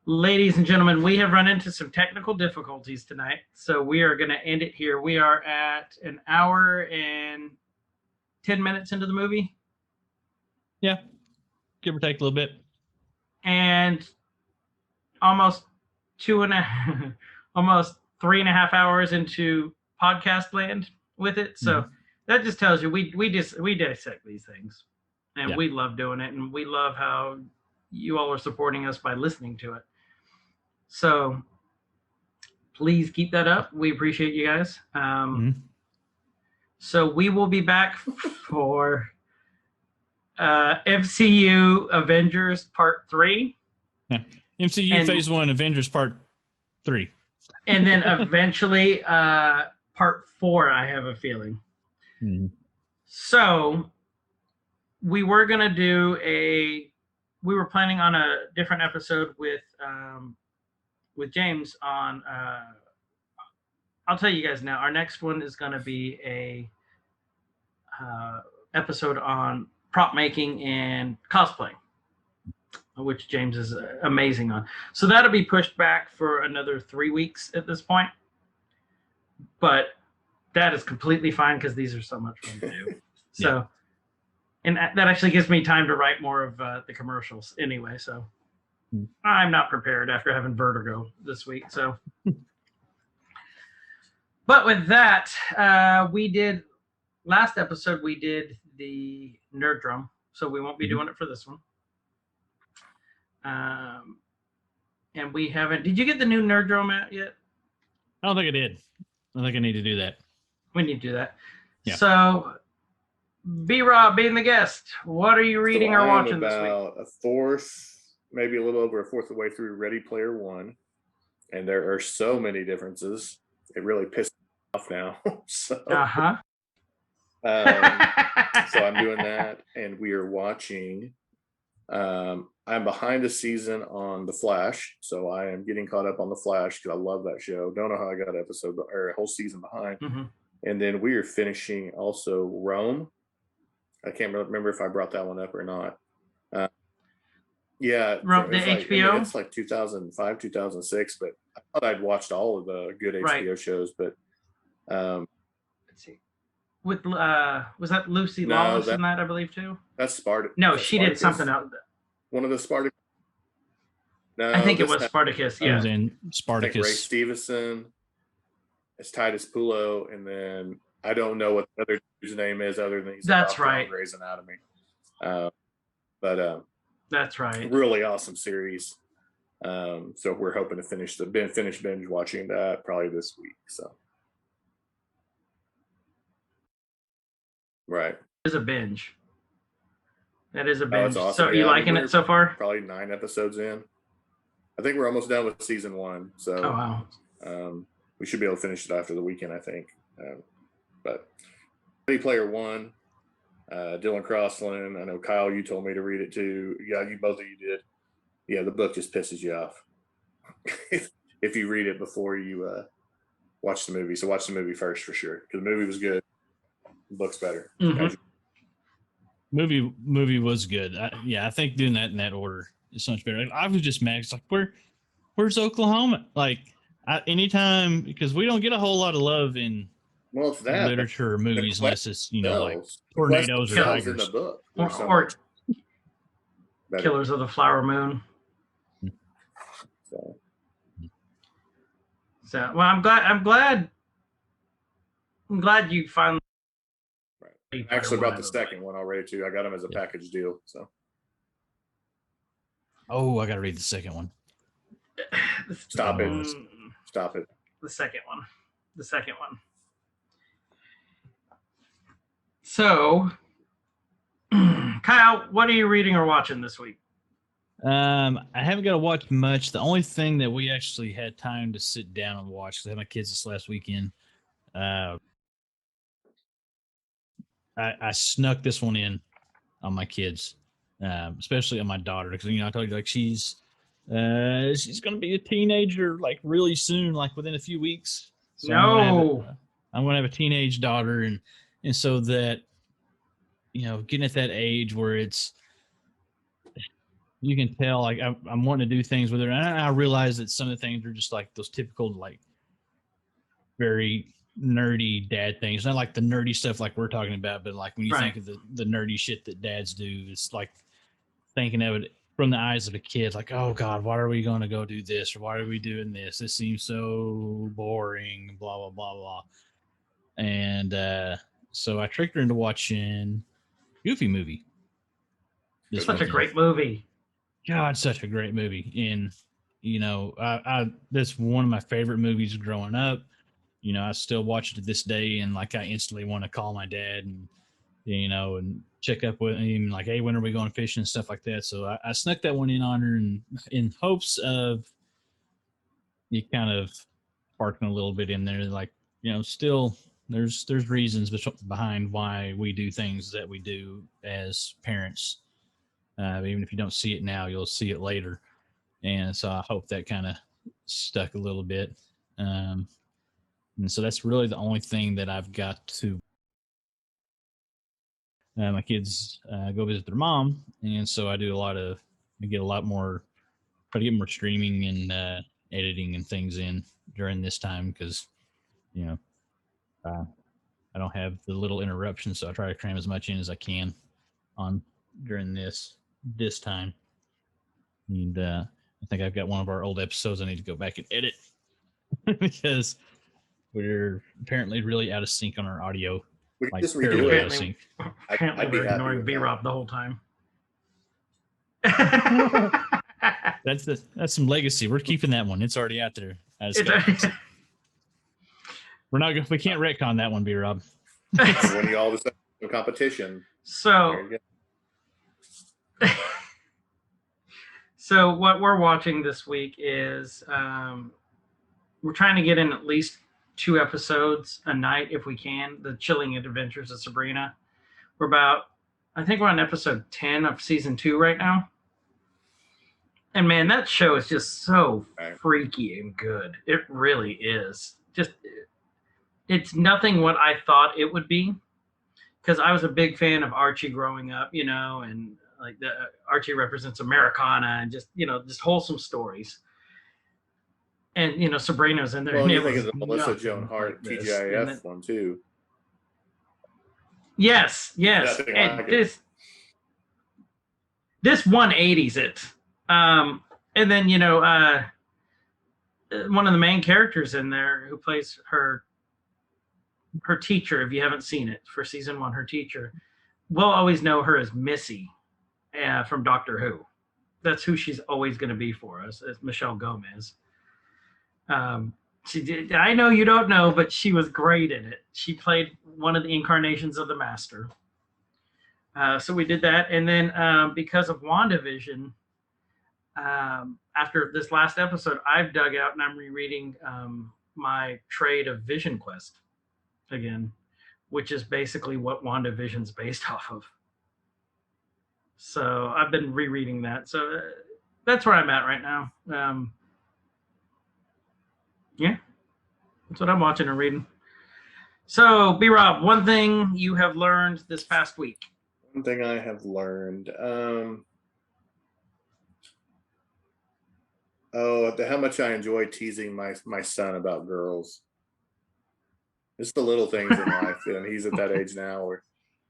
ladies and gentlemen, we have run into some technical difficulties tonight, so we are going to end it here. We are at an hour and 10 minutes into the movie. Yeah. Give or take a little bit. And almost 3.5 hours into podcast land with it. So that just tells you we dissect these things, and we love doing it, and we love how you all are supporting us by listening to it. So please keep that up. We appreciate you guys. So we will be back for MCU Avengers Part 3. Yeah. MCU Phase 1 Avengers Part 3. And then eventually Part 4, I have a feeling. So we were going to we were planning on a different episode with James on, I'll tell you guys now, our next one is going to be a episode on prop making and cosplay, which James is amazing on. So that'll be pushed back for another 3 weeks at this point. But that is completely fine because these are so much fun to do. So, and that actually gives me time to write more of the commercials anyway. So I'm not prepared after having vertigo this week. So, but with that, last episode we did the Nerd Drum. so we won't be doing it for this one. And we haven't. Did you get the new Nerdrome out yet? I don't think I did. I think I need to do that. We need to do that. Yeah. So, BRob, being the guest, what are you reading or watching this week? About a fourth, maybe a little over a fourth of the way through Ready Player One, and there are so many differences. It really pisses me off now. So, so I'm doing that, and we are watching. I'm behind a season on The Flash, so I am getting caught up on The Flash because I love that show. Don't know how I got an episode or a whole season behind. And then we are finishing also Rome. I can't remember if I brought that one up or not. Yeah, Rome, the HBO. It's like 2005, 2006, but I thought I'd watched all of the good HBO shows. But let's see. With was that Lucy Lawless in that? I believe too. That's Spartacus. No, she did something else. One of the Spartacus. No, I think it was Spartacus. Yeah, I was in Spartacus. Ray Stevenson. It's Titus Pulo, and then I don't know what the other dude's name is other than he's that's right. Grey's Anatomy. But that's right. Really awesome series. So we're hoping to finish binge watching that probably this week. So right. It is a binge. That is a binge. That's awesome. So you liking it so far? Probably 9 episodes in. I think we're almost done with season 1. So wow. We should be able to finish it after the weekend, I think. But Ready Player One, Dylan Crossland. I know Kyle, you told me to read it too. Yeah, you both of you did. Yeah, the book just pisses you off if you read it before you watch the movie. So watch the movie first for sure, because the movie was good. The book's better. Movie was good. I think doing that in that order is so much better. Like, I was just mad. It's like, where's Oklahoma? Like, anytime, because we don't get a whole lot of love in it's that, literature or movies unless it's like tornadoes or tigers. In the book. Or Killers of the Flower Moon. So well, I'm glad you finally. Right. Actually, about the second one already too. I got them as a package deal. So. Oh, I got to read the second one. Stop it! Stop it! The second one. So, Kyle, what are you reading or watching this week? I haven't got to watch much. The only thing that we actually had time to sit down and watch, because I had my kids this last weekend. I snuck this one in on my kids, especially on my daughter, because I told you like she's going to be a teenager like really soon, like within a few weeks. So I'm going to have a teenage daughter, and so that getting at that age where it's you can tell like I'm wanting to do things with her, and I realize that some of the things are just like those typical like very nerdy dad things, not like the nerdy stuff like we're talking about, but like when you think of the nerdy shit that dads do, it's like thinking of it from the eyes of a kid, like, oh God, why are we going to go do this, or why are we doing this? This seems so boring, blah blah blah blah. And so I tricked her into watching Goofy Movie. Such a great movie. God, such a great movie. And I that's one of my favorite movies growing up. I still watch it to this day, and like I instantly want to call my dad and and check up with him, like, hey, when are we going fishing and stuff like that. So I snuck that one in on her, and in hopes of you kind of sparking a little bit in there, like still there's reasons behind why we do things that we do as parents. Even if you don't see it now, you'll see it later, and so I hope that kind of stuck a little bit. And so that's really the only thing that I've got to. My kids go visit their mom, and so I get a lot more, try to get more streaming and editing and things in during this time, because I don't have the little interruptions, so I try to cram as much in as I can on during this time. And I think I've got one of our old episodes I need to go back and edit because we're apparently really out of sync on our audio. We like just redo it. Out of sync. Apparently we're ignoring BRob the whole time. That's some legacy. We're keeping that one. It's already out there. We can't retcon that one, BRob. When you all of a sudden in competition. So what we're watching this week is we're trying to get in at least 2 episodes a night if we can. The Chilling Adventures of Sabrina. I think we're on episode 10 of season 2 right now. And man, that show is just so freaky and good. It really is. It's nothing what I thought it would be. Because I was a big fan of Archie growing up, and like Archie represents Americana and just wholesome stories. And Sabrina's in there. Well, you think of the Melissa Joan Hart TGIF one too. Yes. And this 180s it. And then one of the main characters in there who plays her teacher, if you haven't seen it, for season 1, her teacher, we'll always know her as Missy from Doctor Who. That's who she's always going to be for us, as Michelle Gomez. I know you don't know, but she was great in it. She played one of the incarnations of the Master. So we did that. And then because of WandaVision, after this last episode, I've dug out and I'm rereading my trade of Vision Quest again, which is basically what WandaVision's based off of. So I've been rereading that. So that's where I'm at right now. Yeah, that's what I'm watching and reading. So, BRob, one thing you have learned this past week. One thing I have learned. How much I enjoy teasing my son about girls. It's the little things in life, and he's at that age now where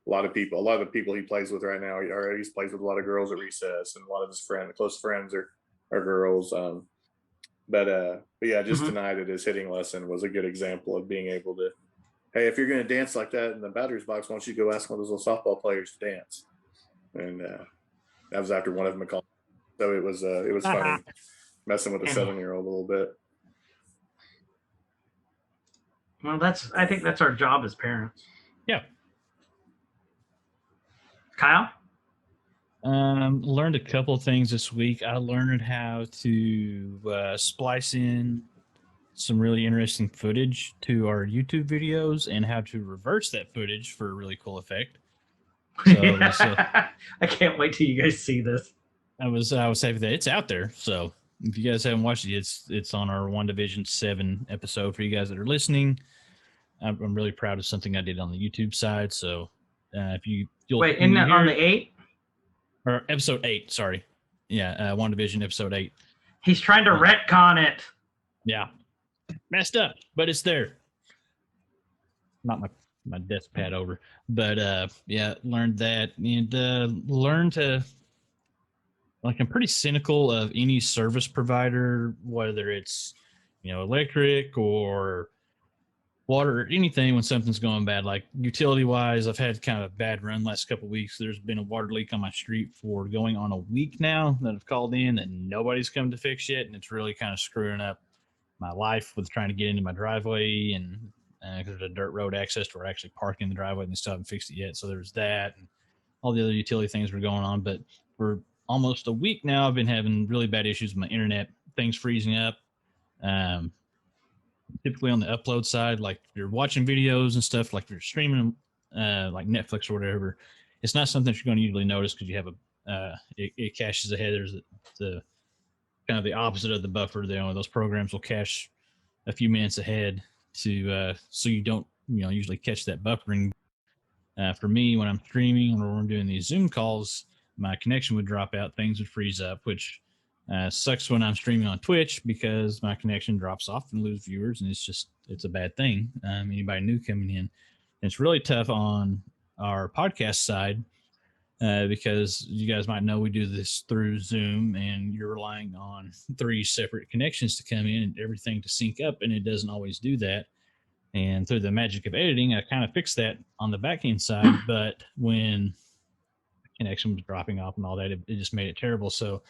a lot of the people he plays with right now, he plays with a lot of girls at recess, and a lot of his close friends are girls. But yeah, just tonight at his hitting lesson was a good example of being able to, hey, if you're going to dance like that in the batter's box, why don't you go ask one of those little softball players to dance? And that was after one of them called. So it was funny messing with a 7-year-old a little bit. Well, I think that's our job as parents. Yeah. Kyle? Learned a couple of things this week. I learned how to splice in some really interesting footage to our YouTube videos and how to reverse that footage for a really cool effect. So I can't wait till you guys see this. I was happy that it's out there. So if you guys haven't watched it, it's on our WandaVision 7 episode for you guys that are listening. I'm really proud of something I did on the YouTube side. So if you'll wait, isn't that on the 8? Or episode 8, sorry. Yeah, WandaVision episode 8. He's trying to retcon it. Yeah. Messed up, but it's there. Not my desk pad over. But yeah, learned that. And learned to, like, I'm pretty cynical of any service provider, whether it's, electric or water or anything when something's going bad. Like utility wise, I've had kind of a bad run last couple of weeks. There's been a water leak on my street for going on a week now that I've called in and nobody's come to fix yet. And it's really kind of screwing up my life with trying to get into my driveway, and because there's a dirt road access to where I actually park in the driveway and they still haven't fixed it yet. So there's that and all the other utility things were going on. But for almost a week now, I've been having really bad issues with my internet, things freezing up. Typically on the upload side, like if you're watching videos and stuff, like if you're streaming like Netflix or whatever, it's not something that you're going to usually notice because you have it caches ahead. There's the kind of the opposite of the buffer. Those programs will cache a few minutes ahead to so you don't usually catch that buffering. For me, when I'm streaming or when I'm doing these Zoom calls, my connection would drop out, things would freeze up, which sucks when I'm streaming on Twitch because my connection drops off and lose viewers, and it's a bad thing. Anybody new coming in, and it's really tough on our podcast side because you guys might know we do this through Zoom, and you're relying on 3 separate connections to come in and everything to sync up, and it doesn't always do that. And through the magic of editing, I kind of fixed that on the back end side, but when connection was dropping off and all that. It just made it terrible. So,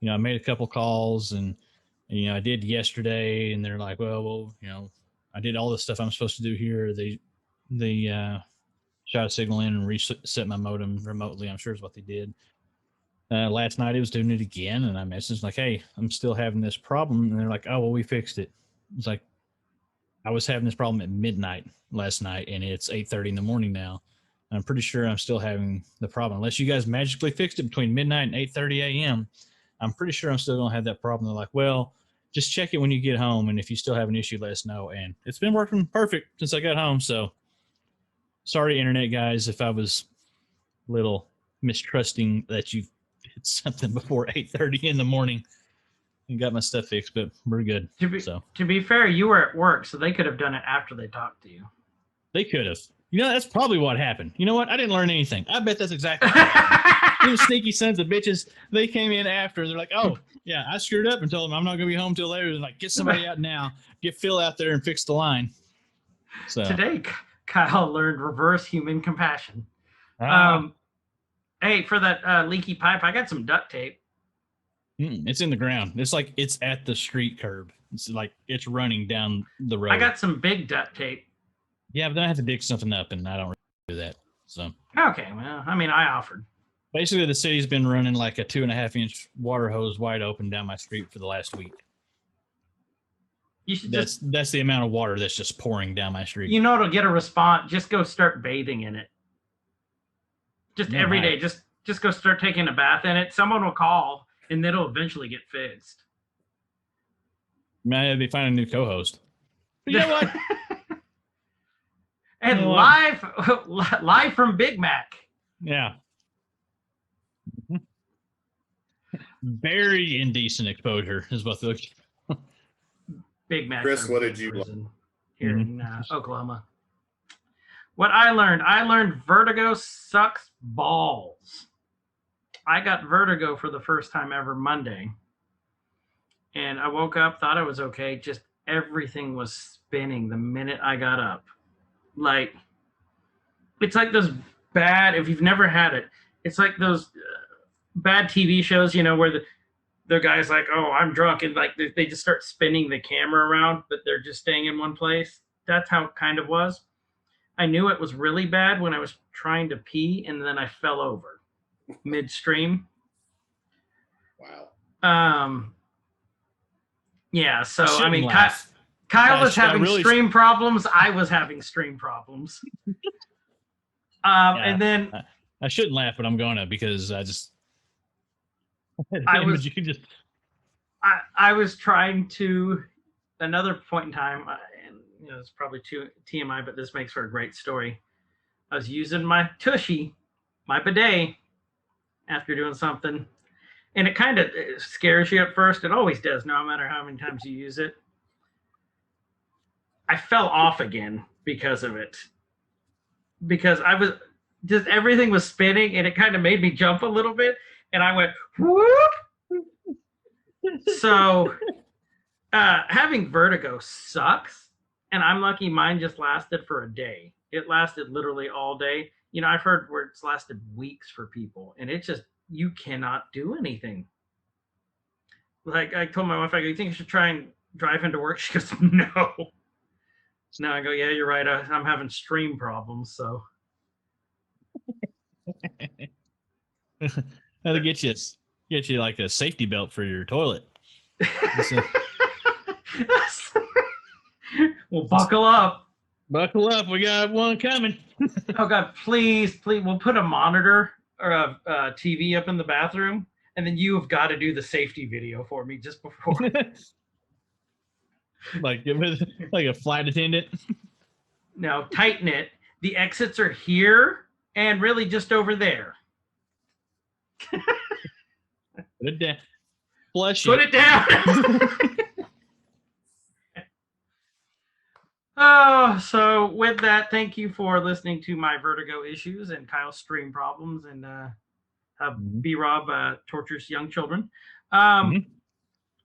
I made a couple calls and I did yesterday, and they're like, well, I did all the stuff I'm supposed to do here. They shot a signal in and reset my modem remotely. I'm sure is what they did. Last night it was doing it again, and I messaged like, hey, I'm still having this problem. And they're like, oh, well, we fixed it. It's like, I was having this problem at midnight last night, and it's 8:30 in the morning now. I'm pretty sure I'm still having the problem. Unless you guys magically fixed it between midnight and 8:30 a.m., I'm pretty sure I'm still going to have that problem. They're like, well, just check it when you get home, and if you still have an issue, let us know. And it's been working perfect since I got home. So sorry, internet guys, if I was a little mistrusting that you did something before 8:30 in the morning and got my stuff fixed, but we're good. To be fair, you were at work, so they could have done it after they talked to you. They could have. That's probably what happened. You know what? I didn't learn anything. I bet that's exactly what happened. Those sneaky sons of bitches, they came in after. They're like, oh, yeah, I screwed up and told them I'm not going to be home till later. They're like, get somebody out now. Get Phil out there and fix the line. So today, Kyle learned reverse human compassion. Hey, for that leaky pipe, I got some duct tape. It's in the ground. It's like it's at the street curb. It's like it's running down the road. I got some big duct tape. Yeah, but then I have to dig something up, and I don't really do that. So okay, well, I mean, I offered. Basically, the city's been running like a 2.5-inch water hose wide open down my street for the last week. You should that's the amount of water that's just pouring down my street. To get a response, just go start bathing in it. Just every day, just go start taking a bath in it. Someone will call, and it'll eventually get fixed. Maybe find a new co-host. But you know what? And live from Big Mac. Yeah. Very indecent exposure is what the Big Mac. Chris, what did you learn? Here in Oklahoma? What I learned vertigo sucks balls. I got vertigo for the first time ever Monday. And I woke up, thought I was okay. Just everything was spinning the minute I got up. Like, it's like those bad, if you've never had it, it's like those bad TV shows, where the guy's like, oh, I'm drunk. And like, they just start spinning the camera around, but they're just staying in one place. That's how it kind of was. I knew it was really bad when I was trying to pee, and then I fell over midstream. Wow. Yeah. So, I mean, Kyle was having stream problems. I was having stream problems. And then I shouldn't laugh, but I'm gonna because I was trying to another point in time, and it's probably too TMI, but this makes for a great story. I was using my tushy, my bidet, after doing something, and it kind of scares you at first. It always does, no matter how many times you use it. I fell off again because of it. Because I was just everything was spinning, and it kind of made me jump a little bit, and I went whoop. So having vertigo sucks, and I'm lucky mine just lasted for a day. It lasted literally all day. I've heard where it's lasted weeks for people, and it's just you cannot do anything. Like I told my wife, I go, you think I should try and drive into work? She goes, no. No, I go, yeah, you're right. I'm having stream problems, so. That'll get you like a safety belt for your toilet. Well, buckle up. Buckle up. We got one coming. Oh God, please. We'll put a monitor or a TV up in the bathroom, and then you have got to do the safety video for me just before. like a flight attendant. No, tighten it. The exits are here and really just over there. Put it down. Flush Put it down. Oh, so with that, thank you for listening to my vertigo issues and Kyle's stream problems and how BRob tortures young children.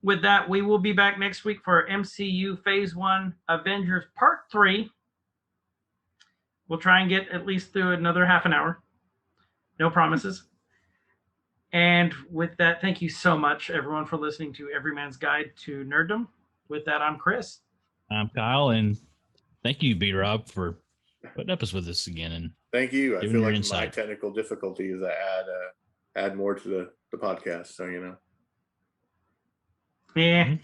With that, we will be back next week for MCU Phase 1 Avengers Part 3. We'll try and get at least through another half an hour. No promises. And with that, thank you so much, everyone, for listening to Every Man's Guide to Nerddom. With that, I'm Chris. I'm Kyle, and thank you, BRob, for putting up us with this again. And Thank you. I giving feel your like insight. my technical difficulties add more to the podcast. So Yeah,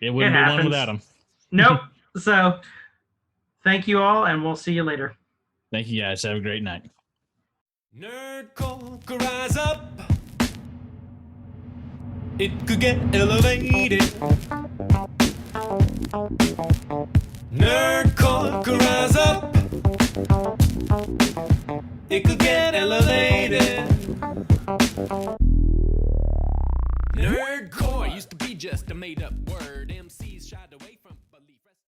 it wouldn't it be one happens. without him. Nope. So thank you all, and we'll see you later. Thank you, guys. Have a great night. Nerd Corker, rise up. It could get elevated. Nerd Corker, rise up. It could get elevated. Nerdcore used to be just a made up